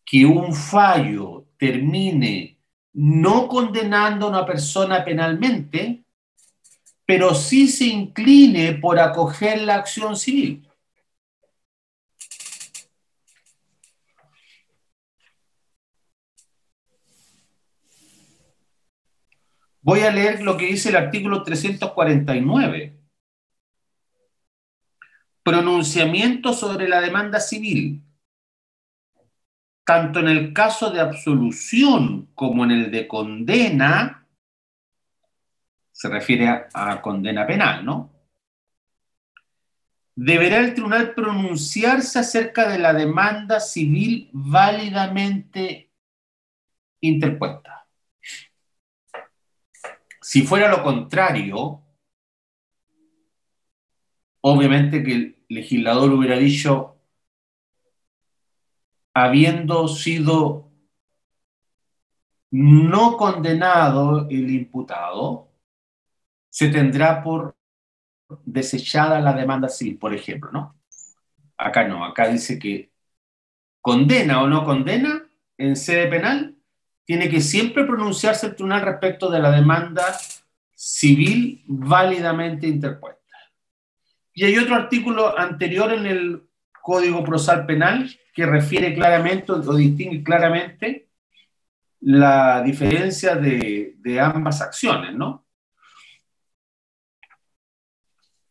A: que un fallo termine no condenando a una persona penalmente, pero sí se incline por acoger la acción civil. Voy a leer lo que dice el artículo 349. Pronunciamiento sobre la demanda civil. Tanto en el caso de absolución como en el de condena, se refiere a condena penal, ¿no? Deberá el tribunal pronunciarse acerca de la demanda civil válidamente interpuesta. Si fuera lo contrario, obviamente que el legislador hubiera dicho, habiendo sido no condenado el imputado, se tendrá por desechada la demanda civil, por ejemplo, ¿no? Acá no, acá dice que condena o no condena en sede penal, tiene que siempre pronunciarse el tribunal respecto de la demanda civil válidamente interpuesta. Y hay otro artículo anterior en el Código Procesal Penal que refiere claramente o distingue claramente la diferencia de ambas acciones, ¿no?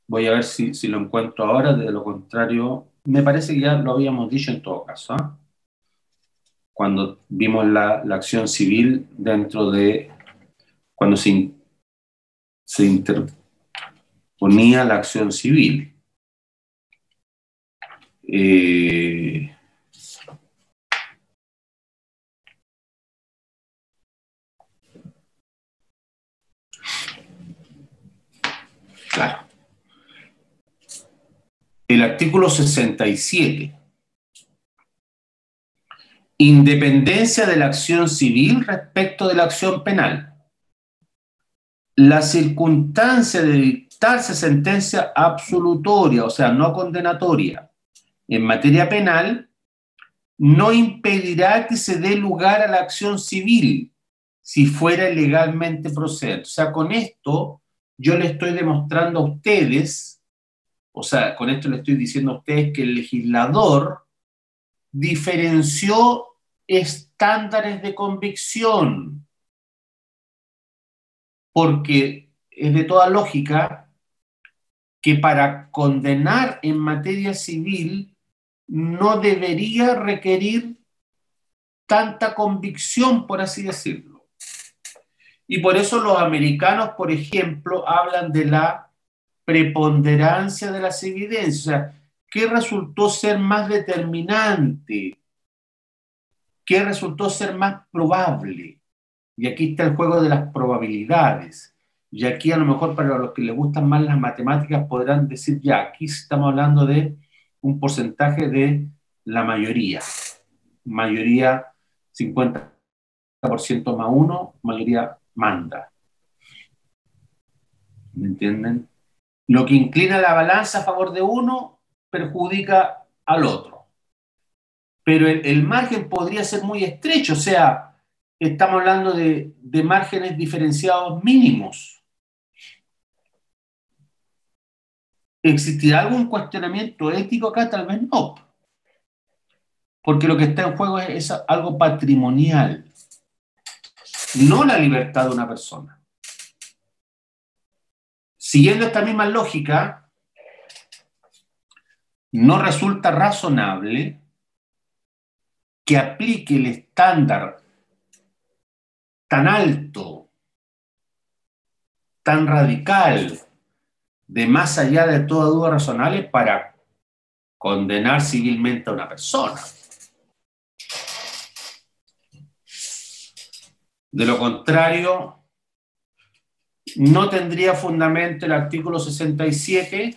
A: Voy a ver si lo encuentro ahora, de lo contrario, me parece que ya lo habíamos dicho en todo caso, ¿eh? Cuando vimos la acción civil dentro de, cuando se interponía la acción civil. Claro. El artículo 67. Independencia de la acción civil respecto de la acción penal. La circunstancia de dictarse sentencia absolutoria, o sea, no condenatoria, en materia penal, no impedirá que se dé lugar a la acción civil si fuera legalmente procedente. O sea, con esto yo le estoy demostrando a ustedes, o sea, con esto le estoy diciendo a ustedes que el legislador diferenció estándares de convicción, porque es de toda lógica que para condenar en materia civil no debería requerir tanta convicción, por así decirlo. Y por eso los americanos, por ejemplo, hablan de la preponderancia de las evidencias. O sea, ¿qué resultó ser más determinante? ¿Qué resultó ser más probable? Y aquí está el juego de las probabilidades. Y aquí a lo mejor para los que les gustan más las matemáticas podrán decir, ya, aquí estamos hablando de un porcentaje de la mayoría. Mayoría 50% más uno, mayoría manda. ¿Me entienden? Lo que inclina la balanza a favor de uno perjudica al otro. Pero el margen podría ser muy estrecho, o sea, estamos hablando de márgenes diferenciados mínimos. ¿Existirá algún cuestionamiento ético acá? Tal vez no. Porque lo que está en juego es algo patrimonial, no la libertad de una persona. Siguiendo esta misma lógica, no resulta razonable que aplique el estándar tan alto, tan radical, de más allá de toda duda razonable para condenar civilmente a una persona. De lo contrario, no tendría fundamento el artículo 67,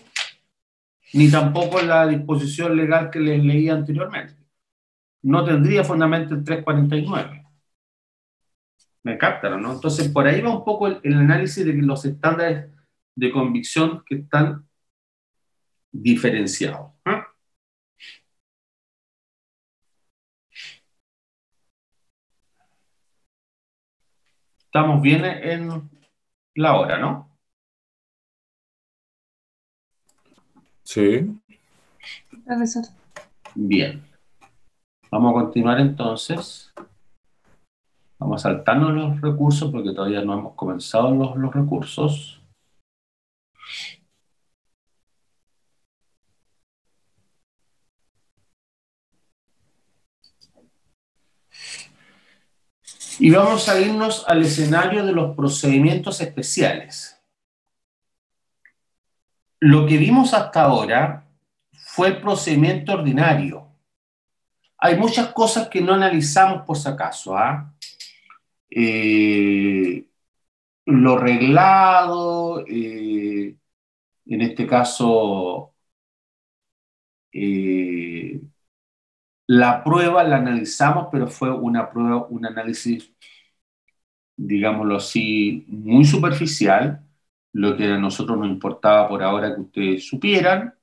A: ni tampoco la disposición legal que les leí anteriormente. No tendría fundamento el 349. ¿Me captaron, no? Entonces, por ahí va un poco el análisis de los estándares de convicción que están diferenciados. ¿Eh? Estamos bien en la hora, ¿no?
E: Sí.
B: Profesor.
A: Bien. Vamos a continuar entonces. Vamos a saltarnos los recursos porque todavía no hemos comenzado los recursos. Y vamos a irnos al escenario de los procedimientos especiales. Lo que vimos hasta ahora fue el procedimiento ordinario. Hay muchas cosas que no analizamos por si acaso, ¿ah? Lo reglado, en este caso, la prueba la analizamos, pero fue una prueba, un análisis, digámoslo así, muy superficial. Lo que a nosotros nos importaba por ahora que ustedes supieran.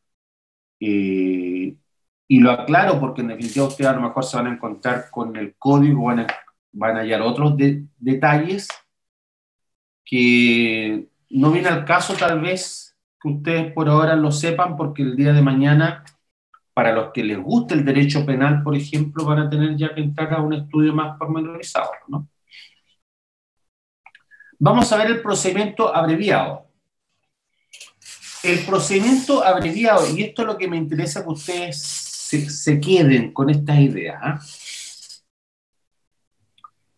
A: Y lo aclaro porque en definitiva ustedes a lo mejor se van a encontrar con el código, van a hallar otros detalles que no viene al caso tal vez que ustedes por ahora lo sepan, porque el día de mañana, para los que les guste el derecho penal, por ejemplo, van a tener ya que entrar a un estudio más pormenorizado, ¿no? Vamos a ver el procedimiento abreviado. El procedimiento abreviado, y esto es lo que me interesa que ustedes se queden con estas ideas.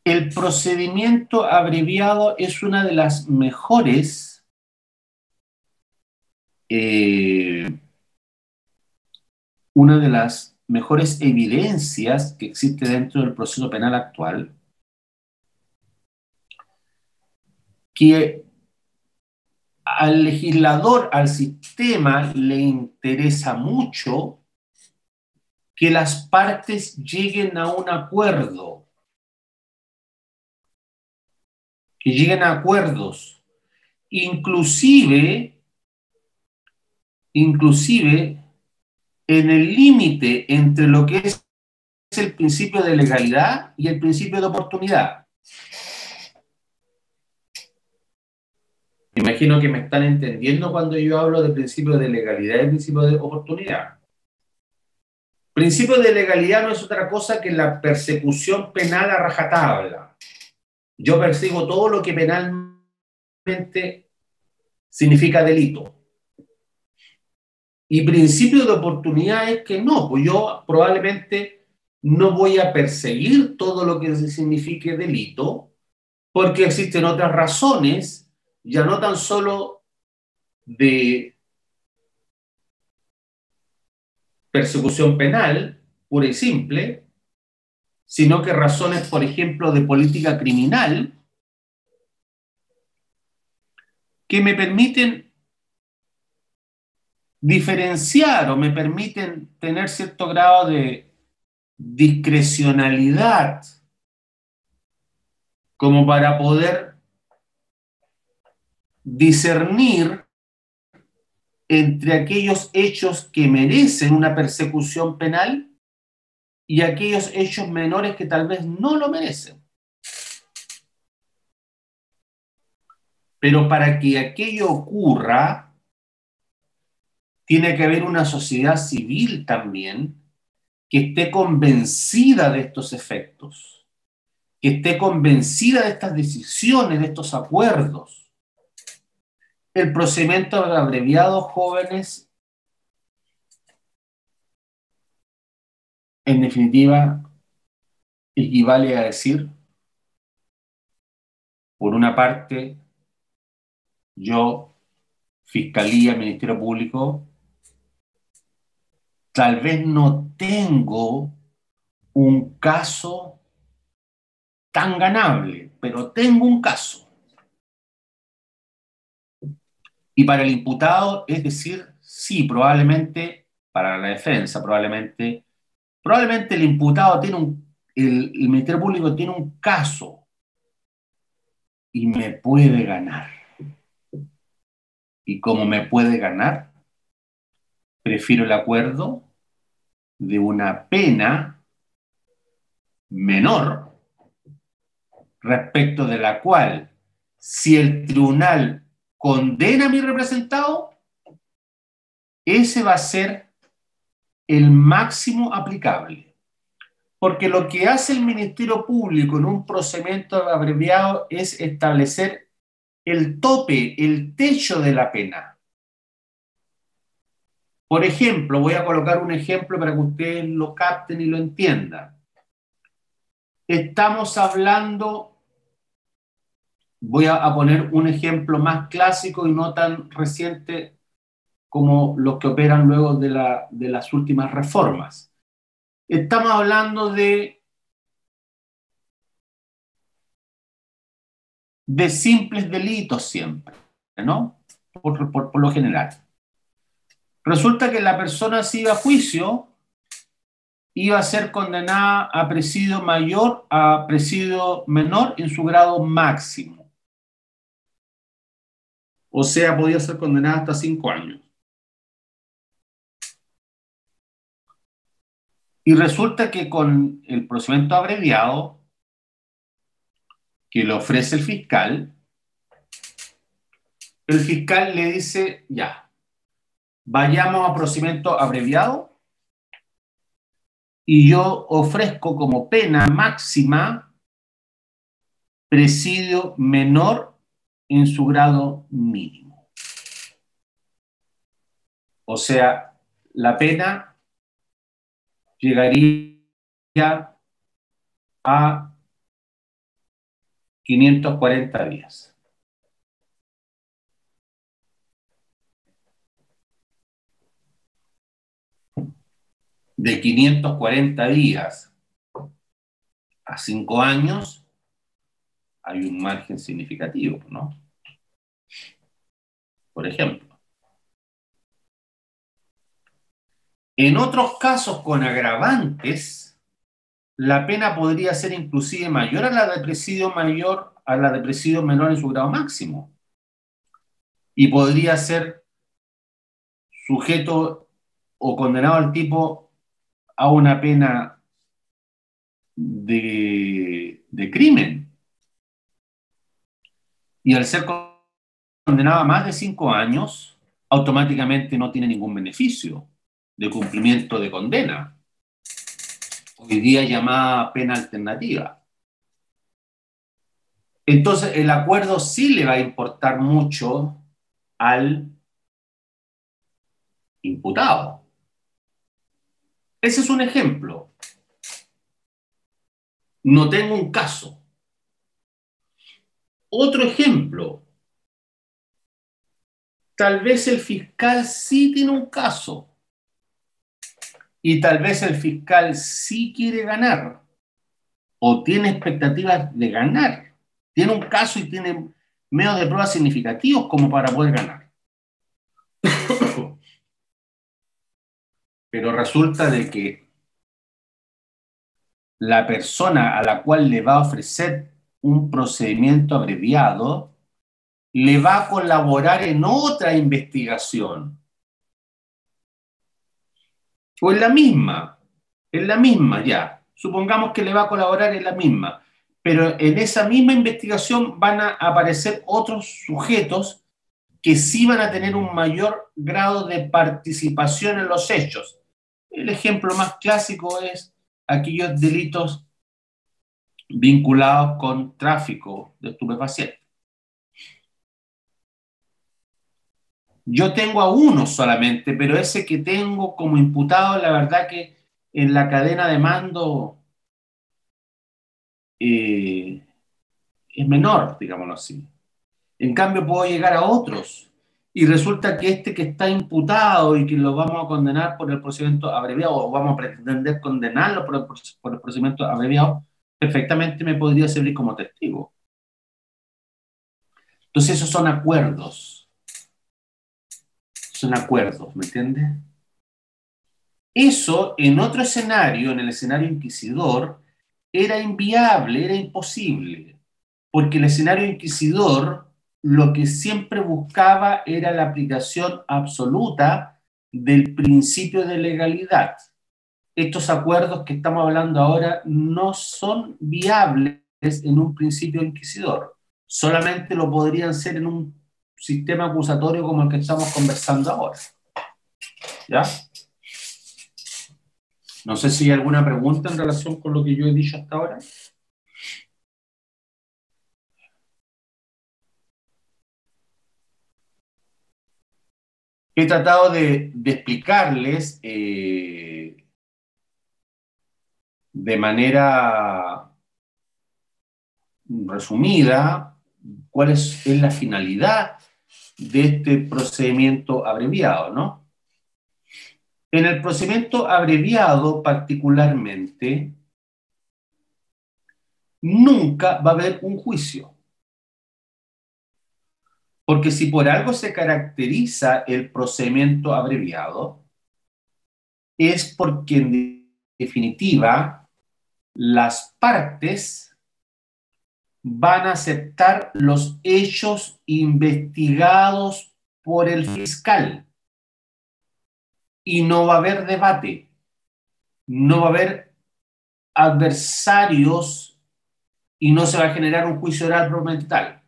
A: El procedimiento abreviado es una de las mejores evidencias que existe dentro del proceso penal actual, que al legislador, al sistema, le interesa mucho que las partes lleguen a un acuerdo, que lleguen a acuerdos, inclusive en el límite entre lo que es el principio de legalidad y el principio de oportunidad. Me imagino que me están entendiendo cuando yo hablo de principio de legalidad y principio de oportunidad. Principio de legalidad no es otra cosa que la persecución penal a rajatabla. Yo persigo todo lo que penalmente significa delito. Y principio de oportunidad es que no, pues yo probablemente no voy a perseguir todo lo que signifique delito, porque existen otras razones, ya no tan solo de persecución penal, pura y simple, sino que razones, por ejemplo, de política criminal, que me permiten diferenciar o me permiten tener cierto grado de discrecionalidad como para poder discernir entre aquellos hechos que merecen una persecución penal y aquellos hechos menores que tal vez no lo merecen. Pero para que aquello ocurra, tiene que haber una sociedad civil también que esté convencida de estos efectos, que esté convencida de estas decisiones, de estos acuerdos. El procedimiento abreviado, jóvenes, en definitiva, equivale a decir, por una parte, yo, Fiscalía, Ministerio Público, tal vez no tengo un caso tan ganable, pero tengo un caso. Y para el imputado, es decir, sí, probablemente, para la defensa, probablemente el imputado tiene el Ministerio Público tiene un caso y me puede ganar. Y como me puede ganar, prefiero el acuerdo de una pena menor respecto de la cual, si el tribunal condena a mi representado, ese va a ser el máximo aplicable. Porque lo que hace el Ministerio Público en un procedimiento abreviado es establecer el tope, el techo de la pena. Por ejemplo, voy a colocar un ejemplo para que ustedes lo capten y lo entiendan. Estamos hablando, voy a poner un ejemplo más clásico y no tan reciente como los que operan luego de las últimas reformas. Estamos hablando de simples delitos siempre, ¿no? Por lo general. Resulta que la persona, si iba a juicio, iba a ser condenada a presidio mayor, a presidio menor en su grado máximo. O sea, podía ser condenada hasta 5 años. Y resulta que con el procedimiento abreviado que le ofrece el fiscal le dice, ya, vayamos a procedimiento abreviado y yo ofrezco como pena máxima presidio menor en su grado mínimo. O sea, la pena llegaría a 540 días. De 540 días a 5 años hay un margen significativo, ¿no? Por ejemplo. En otros casos con agravantes, la pena podría ser inclusive mayor a la de presidio menor en su grado máximo. Y podría ser sujeto o condenado al tipo a una pena de crimen. Y al ser condenado a más de 5 años, automáticamente no tiene ningún beneficio de cumplimiento de condena. Hoy día llamada pena alternativa. Entonces, el acuerdo sí le va a importar mucho al imputado. Ese es un ejemplo. No tengo un caso. Otro ejemplo. Tal vez el fiscal sí tiene un caso. Y tal vez el fiscal sí quiere ganar. O tiene expectativas de ganar. Tiene un caso y tiene medios de prueba significativos como para poder ganar. Pero resulta de que la persona a la cual le va a ofrecer un procedimiento abreviado le va a colaborar en otra investigación. O en la misma ya. Supongamos que le va a colaborar en la misma. Pero en esa misma investigación van a aparecer otros sujetos que sí van a tener un mayor grado de participación en los hechos. El ejemplo más clásico es aquellos delitos vinculados con tráfico de estupefacientes. Yo tengo a uno solamente, pero ese que tengo como imputado, la verdad que en la cadena de mando es menor, digámoslo así. En cambio, puedo llegar a otros. Y resulta que este que está imputado y que lo vamos a condenar por el procedimiento abreviado, o vamos a pretender condenarlo por el procedimiento abreviado, perfectamente me podría servir como testigo. Entonces, esos son acuerdos. Son acuerdos, ¿me entiendes? Eso, en otro escenario, en el escenario inquisidor, era inviable, era imposible. Porque el escenario inquisidor lo que siempre buscaba era la aplicación absoluta del principio de legalidad. Estos acuerdos que estamos hablando ahora no son viables en un principio inquisidor. Solamente lo podrían ser en un sistema acusatorio como el que estamos conversando ahora. ¿Ya? No sé si hay alguna pregunta en relación con lo que yo he dicho hasta ahora. He tratado de explicarles de manera resumida cuál es la finalidad de este procedimiento abreviado, ¿no? En el procedimiento abreviado particularmente, nunca va a haber un juicio. Porque si por algo se caracteriza el procedimiento abreviado, es porque en definitiva las partes van a aceptar los hechos investigados por el fiscal y no va a haber debate, no va a haber adversarios y no se va a generar un juicio oral propiamente tal.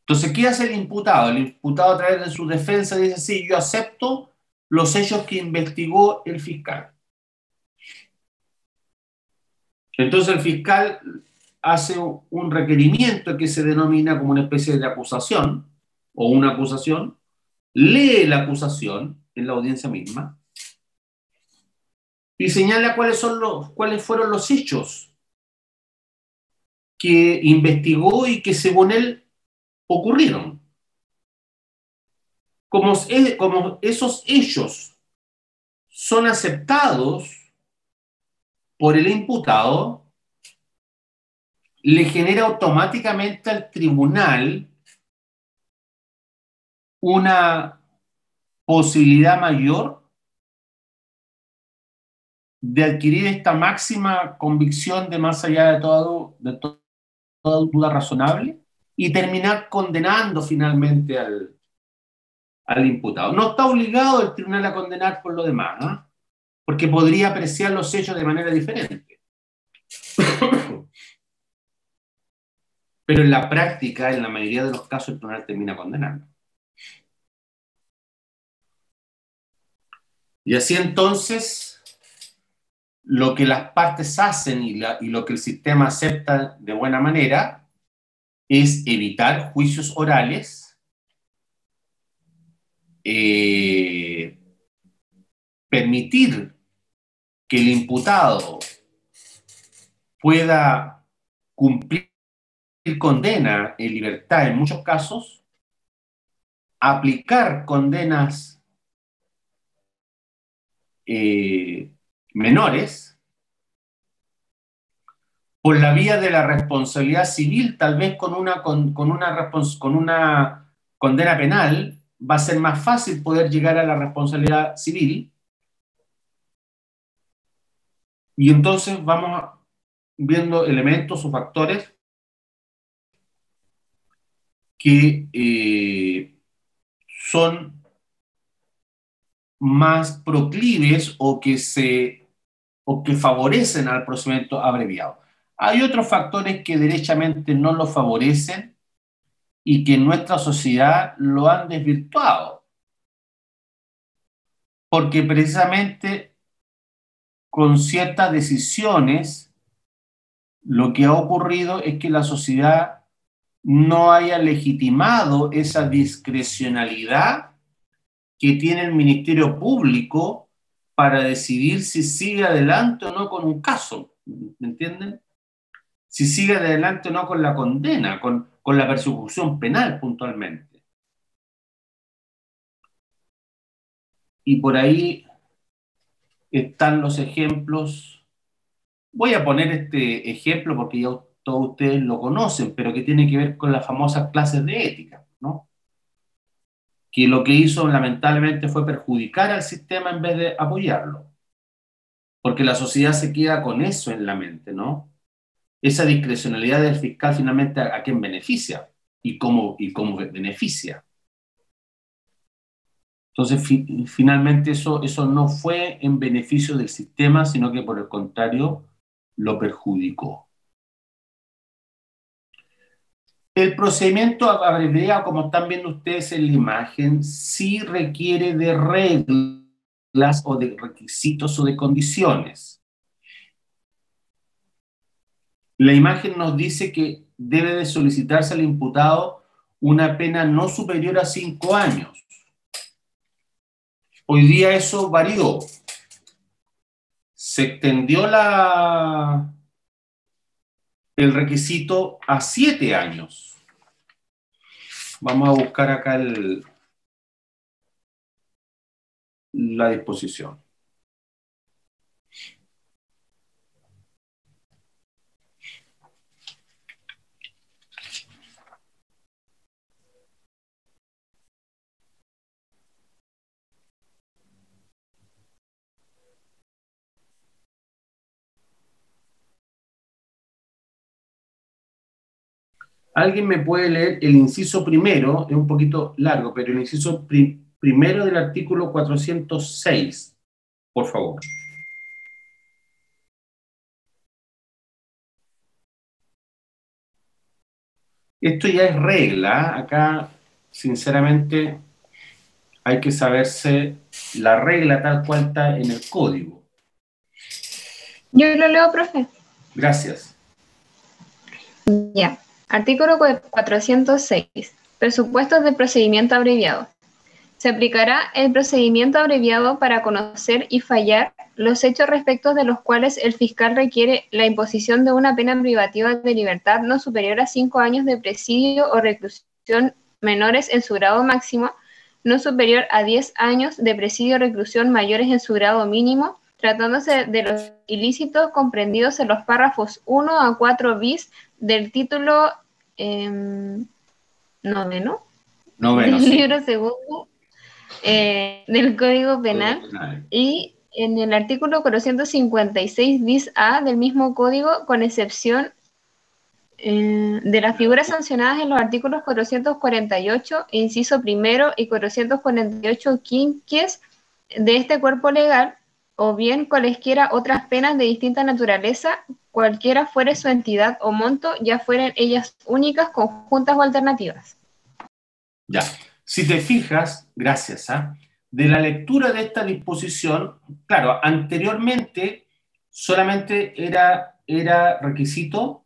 A: Entonces, ¿qué hace el imputado? El imputado a través de su defensa dice, sí, yo acepto los hechos que investigó el fiscal. Entonces el fiscal hace un requerimiento que se denomina como una especie de acusación o una acusación, lee la acusación en la audiencia misma y señala cuáles fueron los hechos que investigó y que según él ocurrieron. Como esos hechos son aceptados por el imputado, le genera automáticamente al tribunal una posibilidad mayor de adquirir esta máxima convicción de más allá de toda duda razonable y terminar condenando finalmente al imputado. No está obligado el tribunal a condenar por lo demás, ¿eh? Porque podría apreciar los hechos de manera diferente. Pero en la práctica, en la mayoría de los casos, el tribunal termina condenando. Y así entonces, lo que las partes hacen y lo que el sistema acepta de buena manera es evitar juicios orales, permitir que el imputado pueda cumplir condena en libertad en muchos casos, aplicar condenas menores por la vía de la responsabilidad civil, tal vez con una condena penal, va a ser más fácil poder llegar a la responsabilidad civil. Y entonces vamos viendo elementos o factores que son más proclives o que favorecen al procedimiento abreviado. Hay otros factores que derechamente no lo favorecen y que en nuestra sociedad lo han desvirtuado, porque precisamente con ciertas decisiones lo que ha ocurrido es que la sociedad no haya legitimado esa discrecionalidad que tiene el Ministerio Público para decidir si sigue adelante o no con un caso, ¿me entienden? Si sigue adelante o no con la condena, con la persecución penal puntualmente. Y por ahí están los ejemplos. Voy a poner este ejemplo porque ya todos ustedes lo conocen, pero que tiene que ver con las famosas clases de ética, ¿no? Que lo que hizo lamentablemente fue perjudicar al sistema en vez de apoyarlo, porque la sociedad se queda con eso en la mente, ¿no? Esa discrecionalidad del fiscal finalmente a quién beneficia y cómo beneficia. Entonces, finalmente eso no fue en beneficio del sistema, sino que por el contrario lo perjudicó. El procedimiento abreviado, como están viendo ustedes en la imagen, sí requiere de reglas o de requisitos o de condiciones. La imagen nos dice que debe de solicitarse al imputado una pena no superior a 5 años. Hoy día eso varió. Se extendió el requisito a 7 años. Vamos a buscar acá la disposición. ¿Alguien me puede leer el inciso primero? Es un poquito largo, pero el inciso primero del artículo 406, por favor. Esto ya es regla. Acá, sinceramente, hay que saberse la regla tal cual está en el código.
F: Yo lo leo, profe.
A: Gracias.
F: Ya. Artículo 406. Presupuestos de procedimiento abreviado. Se aplicará el procedimiento abreviado para conocer y fallar los hechos respecto de los cuales el fiscal requiere la imposición de una pena privativa de libertad no superior a 5 años de presidio o reclusión menores en su grado máximo, no superior a 10 años de presidio o reclusión mayores en su grado mínimo, tratándose de los ilícitos comprendidos en los párrafos 1 a 4 bis del título noveno
A: Noveno,
F: del
A: sí.
F: libro segundo del Código Penal, y en el artículo 456 bis A del mismo código, con excepción de las figuras sancionadas en los artículos 448, inciso primero, y 448 quinquies de este cuerpo legal, o bien cualesquiera otras penas de distinta naturaleza, cualquiera fuere su entidad o monto, ya fueren ellas únicas, conjuntas o alternativas.
A: Ya. Si te fijas, gracias, de la lectura de esta disposición, claro, anteriormente solamente era requisito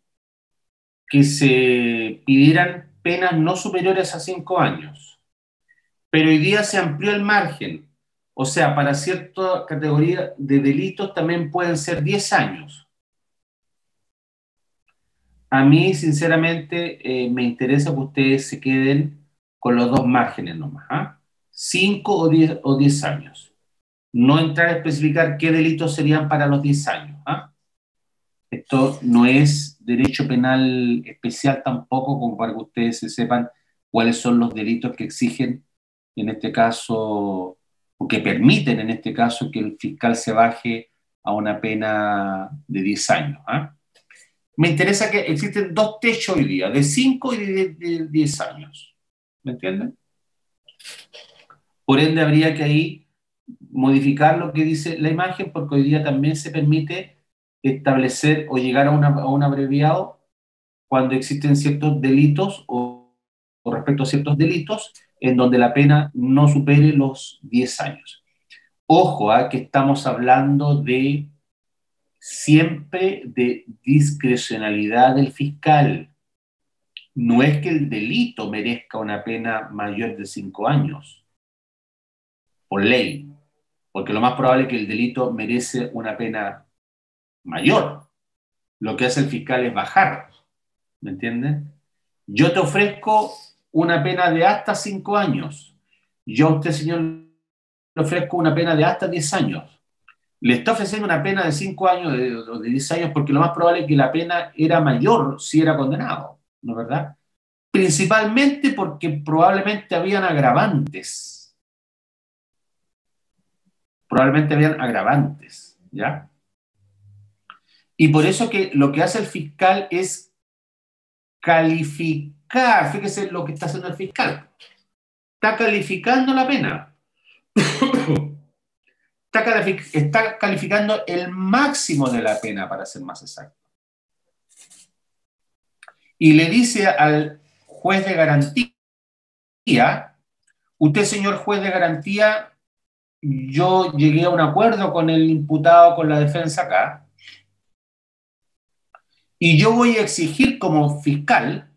A: que se pidieran penas no superiores a 5 años, pero hoy día se amplió el margen, o sea, para cierta categoría de delitos también pueden ser 10 años. A mí, sinceramente, me interesa que ustedes se queden con los dos márgenes nomás, 5 o 10 años. No entrar a especificar qué delitos serían para los 10 años. Esto no es derecho penal especial tampoco, como para que ustedes se sepan cuáles son los delitos que exigen, en este caso, o que permiten en este caso que el fiscal se baje a una pena de 10 años. Me interesa que existen dos techos hoy día, de 5 y de 10 años. ¿Me entienden? Por ende, habría que ahí modificar lo que dice la imagen, porque hoy día también se permite establecer o llegar a un abreviado cuando existen ciertos delitos o respecto a ciertos delitos en donde la pena no supere los 10 años. Ojo, que estamos hablando de siempre de discrecionalidad del fiscal. No es que el delito merezca una pena mayor de 5 años, por ley, porque lo más probable es que el delito merece una pena mayor. Lo que hace el fiscal es bajar, ¿me entienden? Yo te ofrezco una pena de hasta 5 años. Yo a usted, señor, le ofrezco una pena de hasta 10 años. Le está ofreciendo una pena de 5 años o de 10 años porque lo más probable es que la pena era mayor si era condenado, ¿no es verdad? Principalmente porque probablemente habían agravantes. Probablemente habían agravantes, ¿ya? Y por eso que lo que hace el fiscal es calificar, fíjese lo que está haciendo el fiscal. Está calificando la pena. Está calificando el máximo de la pena, para ser más exacto. Y le dice al juez de garantía, usted, señor juez de garantía, yo llegué a un acuerdo con el imputado, con la defensa acá, y yo voy a exigir como fiscal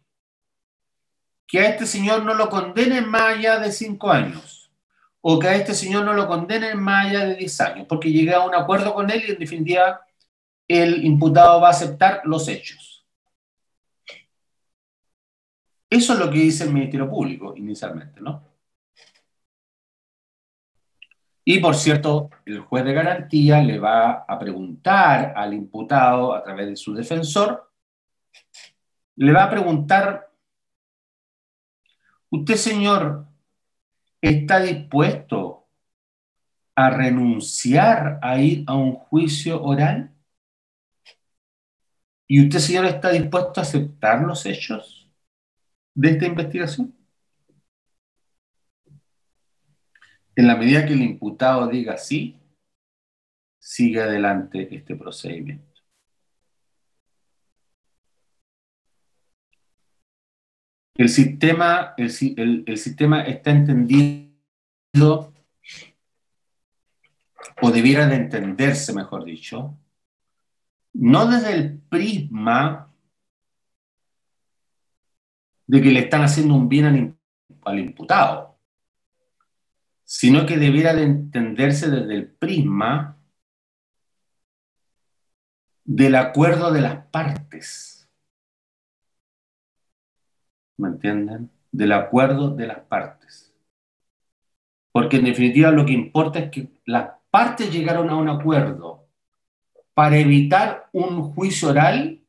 A: que a este señor no lo condenen más allá de 5 años, o que a este señor no lo condenen más allá de 10 años, porque llegué a un acuerdo con él y en definitiva el imputado va a aceptar los hechos. Eso es lo que dice el Ministerio Público inicialmente, ¿no? Y por cierto, el juez de garantía le va a preguntar al imputado a través de su defensor, le va a preguntar, ¿usted, señor, está dispuesto a renunciar a ir a un juicio oral? ¿Y usted, señor, está dispuesto a aceptar los hechos de esta investigación? En la medida que el imputado diga sí, sigue adelante este procedimiento. el sistema está entendido, o debiera de entenderse, mejor dicho, no desde el prisma de que le están haciendo un bien al imputado, sino que debiera de entenderse desde el prisma del acuerdo de las partes. ¿Me entienden? Del acuerdo de las partes. Porque en definitiva lo que importa es que las partes llegaron a un acuerdo para evitar un juicio oral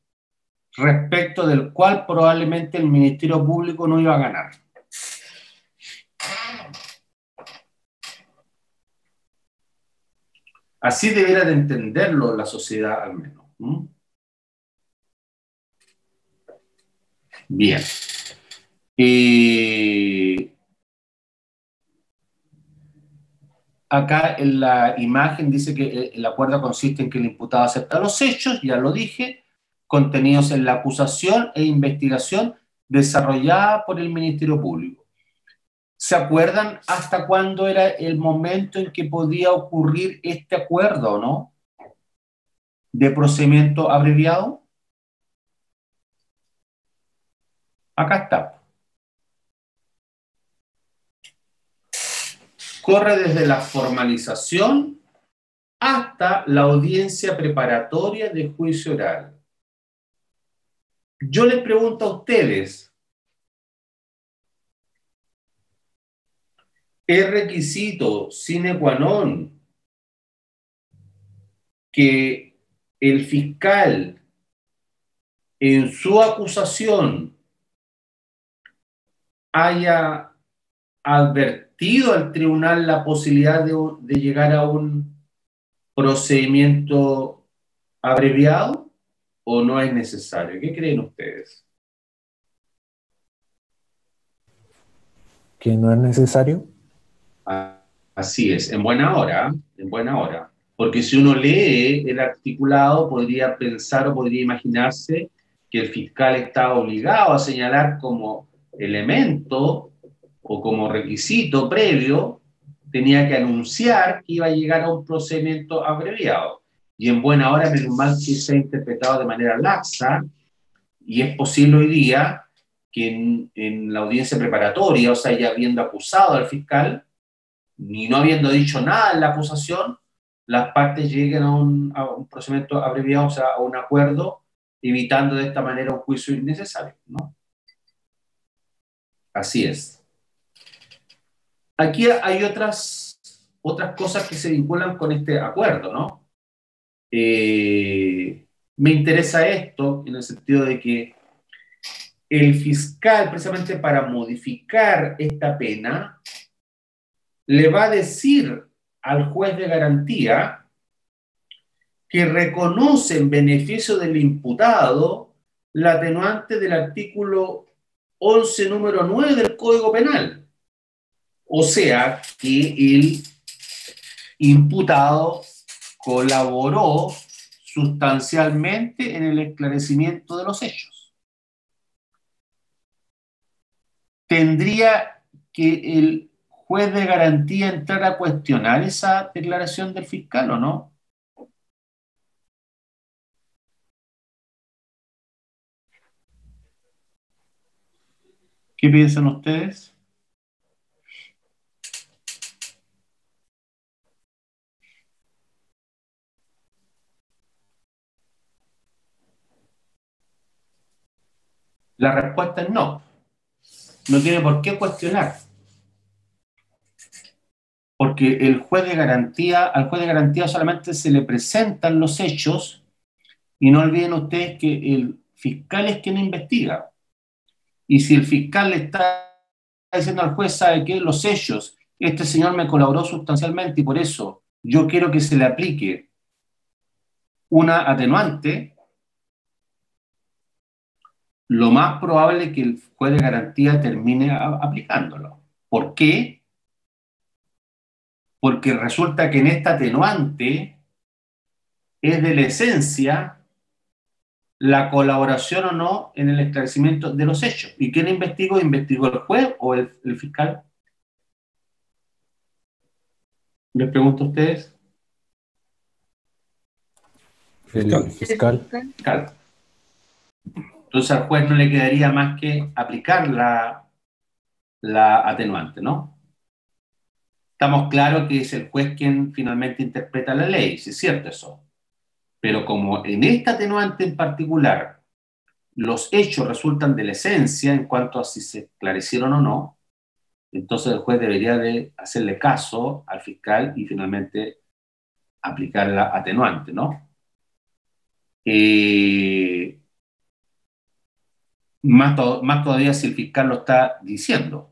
A: respecto del cual probablemente el Ministerio Público no iba a ganar. Así debiera de entenderlo la sociedad al menos. Bien. Acá en la imagen dice que el acuerdo consiste en que el imputado acepta los hechos, ya lo dije, contenidos en la acusación e investigación desarrollada por el Ministerio Público. ¿Se acuerdan hasta cuándo era el momento en que podía ocurrir este acuerdo, no? De procedimiento abreviado. Acá está. Corre desde la formalización hasta la audiencia preparatoria de juicio oral. Yo les pregunto a ustedes, ¿es requisito sine qua non que el fiscal en su acusación haya advertido al tribunal la posibilidad de llegar a un procedimiento abreviado o no es necesario? ¿Qué creen ustedes?
D: ¿Que no es necesario?
A: Así es, en buena hora, en buena hora. Porque si uno lee el articulado, podría pensar o podría imaginarse que el fiscal está obligado a señalar como elemento o como requisito previo, tenía que anunciar que iba a llegar a un procedimiento abreviado. Y en buena hora, menos mal que se ha interpretado de manera laxa, y es posible hoy día que en la audiencia preparatoria, o sea, ya habiendo acusado al fiscal, ni no habiendo dicho nada en la acusación, las partes lleguen a un procedimiento abreviado, o sea, a un acuerdo, evitando de esta manera un juicio innecesario, ¿no? Así es. Aquí hay otras cosas que se vinculan con este acuerdo, ¿no? Me interesa esto en el sentido de que el fiscal, precisamente para modificar esta pena, le va a decir al juez de garantía que reconoce en beneficio del imputado la atenuante del artículo 11, número 9 del Código Penal. O sea, que el imputado colaboró sustancialmente en el esclarecimiento de los hechos. ¿Tendría que el juez de garantía entrar a cuestionar esa declaración del fiscal o no? ¿Qué piensan ustedes? La respuesta es no. No tiene por qué cuestionar. Porque al juez de garantía solamente se le presentan los hechos, y no olviden ustedes que el fiscal es quien investiga. Y si el fiscal le está diciendo al juez, ¿sabe qué? Los hechos, este señor me colaboró sustancialmente y por eso yo quiero que se le aplique una atenuante, lo más probable es que el juez de garantía termine aplicándolo. ¿Por qué? Porque resulta que en esta atenuante es de la esencia la colaboración o no en el esclarecimiento de los hechos. ¿Y quién investigó? ¿Investigó el juez o el fiscal? Les pregunto a ustedes.
D: El fiscal.
A: Fiscal. Entonces al juez no le quedaría más que aplicar la atenuante, ¿no? Estamos claros que es el juez quien finalmente interpreta la ley, si es cierto eso. Pero como en esta atenuante en particular los hechos resultan de la esencia en cuanto a si se esclarecieron o no, entonces el juez debería de hacerle caso al fiscal y finalmente aplicar la atenuante, ¿no? Más todavía si el fiscal lo está diciendo.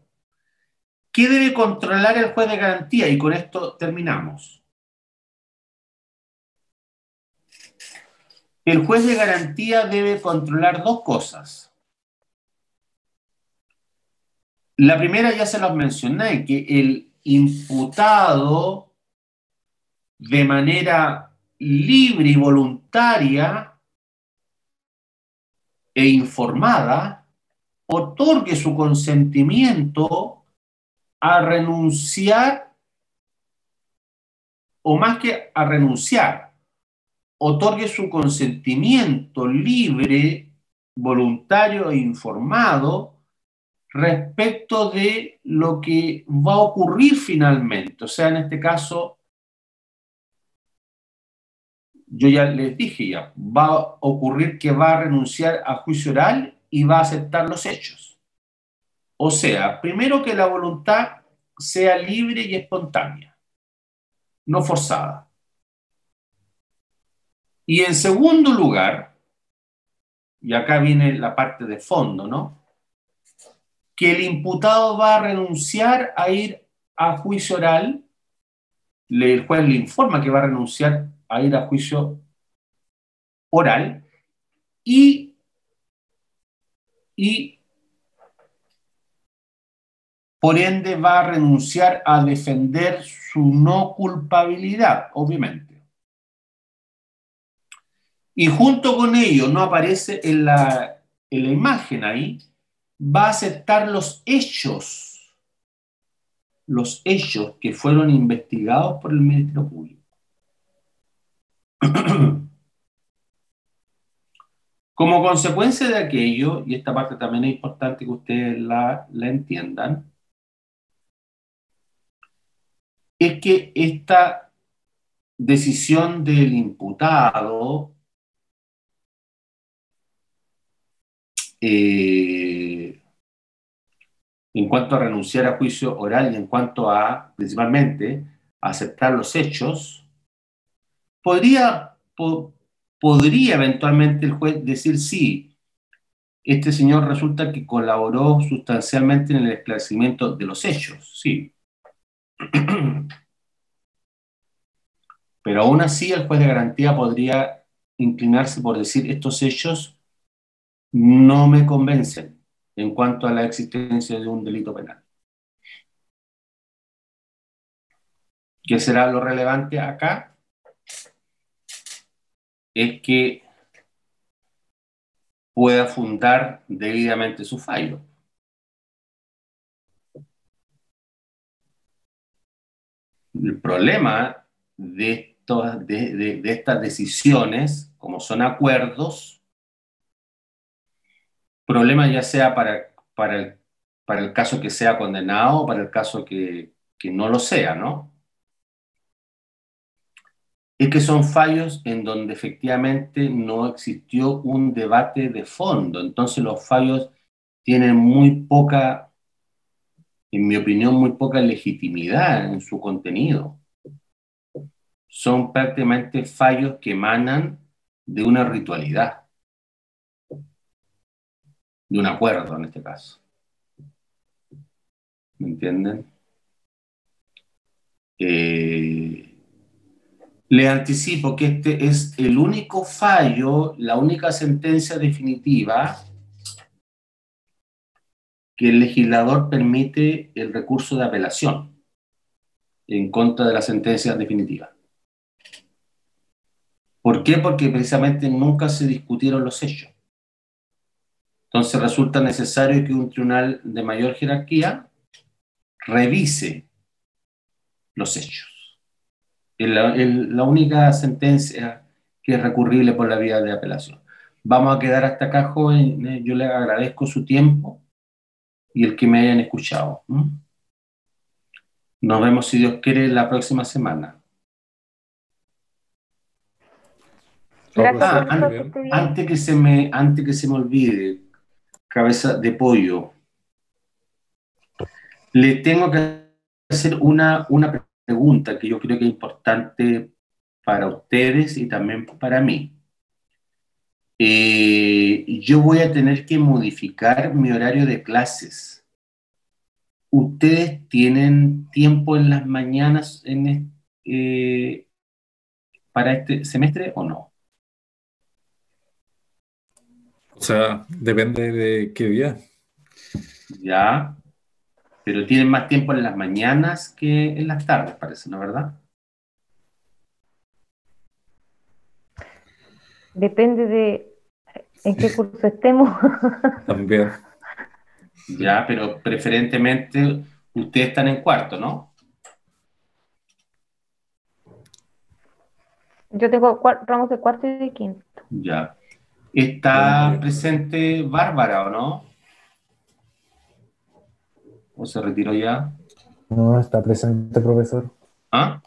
A: ¿Qué debe controlar el juez de garantía? Y con esto terminamos. El juez de garantía debe controlar dos cosas. La primera ya se los mencioné, que el imputado de manera libre y voluntaria e informada otorgue su consentimiento a renunciar, o más que a renunciar, otorgue su consentimiento libre, voluntario e informado respecto de lo que va a ocurrir finalmente. O sea, en este caso, yo ya les dije ya, va a ocurrir que va a renunciar a juicio oral y va a aceptar los hechos. O sea, primero que la voluntad sea libre y espontánea, no forzada. Y en segundo lugar, y acá viene la parte de fondo, ¿no? Que el imputado va a renunciar a ir a juicio oral, el juez le informa que va a renunciar a ir a juicio oral y por ende va a renunciar a defender su no culpabilidad, obviamente. Y junto con ello, no aparece en la imagen ahí, va a aceptar los hechos que fueron investigados por el Ministerio Público. Como consecuencia de aquello, y esta parte también es importante que ustedes la entiendan, es que esta decisión del imputado en cuanto a renunciar a juicio oral y en cuanto a, principalmente, a aceptar los hechos, podría eventualmente el juez decir sí, este señor resulta que colaboró sustancialmente en el esclarecimiento de los hechos, sí. Pero aún así el juez de garantía podría inclinarse por decir estos hechos no me convencen en cuanto a la existencia de un delito penal. ¿Qué será lo relevante acá? Es que pueda fundar debidamente su fallo. El problema de estas decisiones, como son acuerdos, problema ya sea para el caso que sea condenado o para el caso que no lo sea, ¿no? Es que son fallos en donde efectivamente no existió un debate de fondo. Entonces los fallos tienen muy poca, en mi opinión, muy poca legitimidad en su contenido. Son prácticamente fallos que emanan de una ritualidad, de un acuerdo en este caso. ¿Me entienden? Le anticipo que este es el único fallo, la única sentencia definitiva que el legislador permite el recurso de apelación en contra de la sentencia definitiva. ¿Por qué? Porque precisamente nunca se discutieron los hechos. Entonces resulta necesario que un tribunal de mayor jerarquía revise los hechos. Es la única sentencia que es recurrible por la vía de apelación. Vamos a quedar hasta acá, joven. Yo le agradezco su tiempo y el que me hayan escuchado. Nos vemos, si Dios quiere, la próxima semana.
C: Gracias,
A: Ah,
C: profesor, que esté bien.
A: antes que se me olvide, cabeza de pollo, le tengo que hacer una pregunta que yo creo que es importante para ustedes y también para mí. Yo voy a tener que modificar mi horario de clases. ¿Ustedes tienen tiempo en las mañanas para este semestre o no?
E: O sea, depende de qué día.
A: Ya, pero tienen más tiempo en las mañanas que en las tardes, parece, ¿no es verdad?
C: Depende de en qué curso estemos.
E: También.
A: Ya, pero preferentemente ustedes están en cuarto, ¿no?
C: Yo tengo ramos de cuarto y de quinto.
A: Ya.
E: Ya,
A: ¿Está
E: ya.
A: presente Bárbara o no? ¿O se retiró ya?
D: No está presente, profesor.
A: ¿Ah?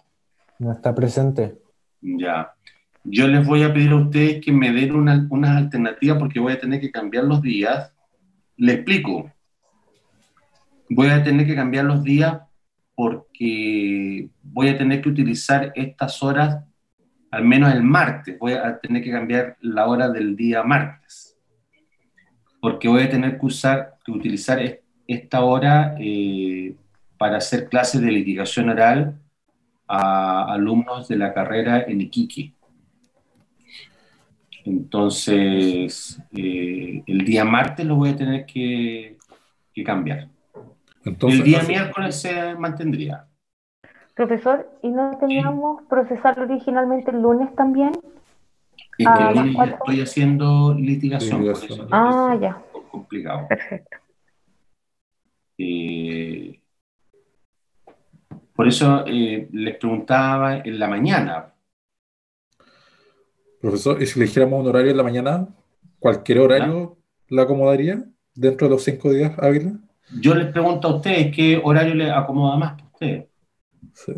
D: No está presente.
A: Ya. Yo les voy a pedir a ustedes que me den unas alternativas porque voy a tener que cambiar los días. Le explico. Voy a tener que cambiar los días porque voy a tener que utilizar estas horas, al menos el martes. Voy a tener que cambiar la hora del día martes. Porque voy a tener que utilizar esta hora para hacer clases de litigación oral a alumnos de la carrera en Iquique. Entonces, el día martes lo voy a tener que cambiar.
E: Entonces,
A: El día miércoles se mantendría.
C: Profesor, ¿y no teníamos procesarlo originalmente el lunes también?
A: Es que el lunes ya estoy haciendo litigación, por eso
E: Litigación.
C: Ya.
A: es un poco complicado.
C: Perfecto.
A: Por eso les preguntaba en la mañana.
E: Profesor, ¿y si eligiéramos un horario en la mañana, cualquier horario la acomodaría dentro de los 5 días hábiles?
A: Yo les pregunto a ustedes qué horario les acomoda más para ustedes.
E: Sí.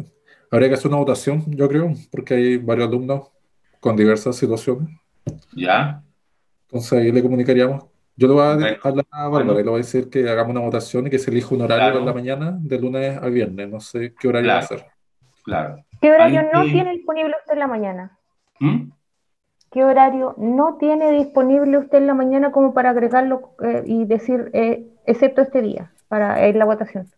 E: Habría que hacer una votación, yo creo, porque hay varios alumnos con diversas situaciones.
A: ¿Ya?
E: Entonces ahí le comunicaríamos. Yo le voy a hablar a Bárbara
A: bueno.
E: y le voy a decir que hagamos una votación y que se elija un horario
A: Claro.
E: en la mañana de lunes a viernes. No sé qué horario va a ser.
A: Claro.
C: ¿Qué horario
A: Ahí
C: no
A: que-
C: tiene disponible usted en la mañana?
A: ¿Mm?
C: ¿Qué horario no tiene disponible usted en la mañana como para agregarlo y decir, excepto este día, para la votación?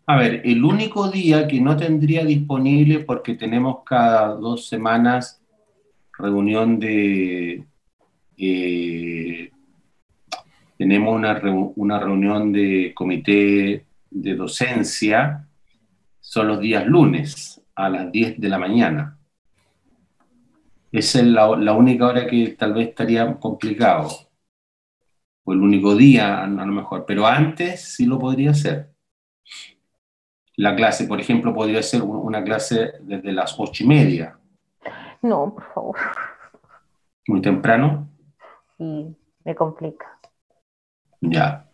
A: A ver, el único día que no tendría disponible porque tenemos cada 2 semanas reunión tenemos una reunión de comité de docencia, son los días lunes a las 10 de la mañana. Esa es la única hora que tal vez estaría complicado, o el único día a lo mejor, pero antes sí lo podría hacer. La clase, por ejemplo, podría ser una clase desde las 8:30.
C: No, por favor.
A: Muy temprano.
C: Y me complica.
A: Ya.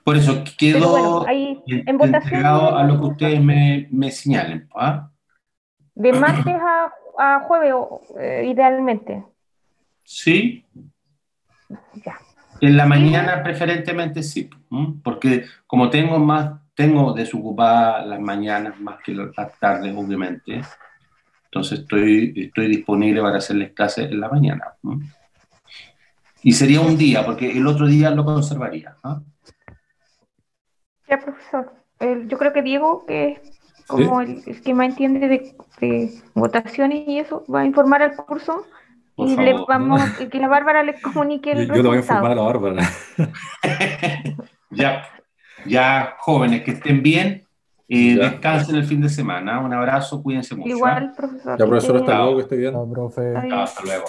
A: Por eso
C: Pero
A: quedo
C: bueno, ahí en votación
A: entregado a lo que
C: vemos.
A: ustedes me señalen. ¿Ah?
C: De martes a jueves, idealmente.
A: Sí,
C: Ya.
A: en la mañana preferentemente sí, porque como tengo desocupadas las mañanas más que las tardes, obviamente, entonces estoy disponible para hacerles clases en la mañana. Y sería un día, porque el otro día lo conservaría. ¿Ah?
C: Ya, profesor. Yo creo que Diego, que es como el que más entiende de votaciones y eso, va a informar al curso
A: Por
C: y
A: favor.
C: que la Bárbara le comunique el
E: Yo le voy a
C: resultado.
E: informar a la Bárbara.
A: Ya, jóvenes, que estén bien.
E: Ya.
A: Descansen el fin de semana. Un abrazo, cuídense mucho.
C: Igual, profesor.
E: Ya, profesor, hasta
A: bien.
E: luego, que esté bien.
D: Chao, profe.
C: Está bien.
A: Hasta luego.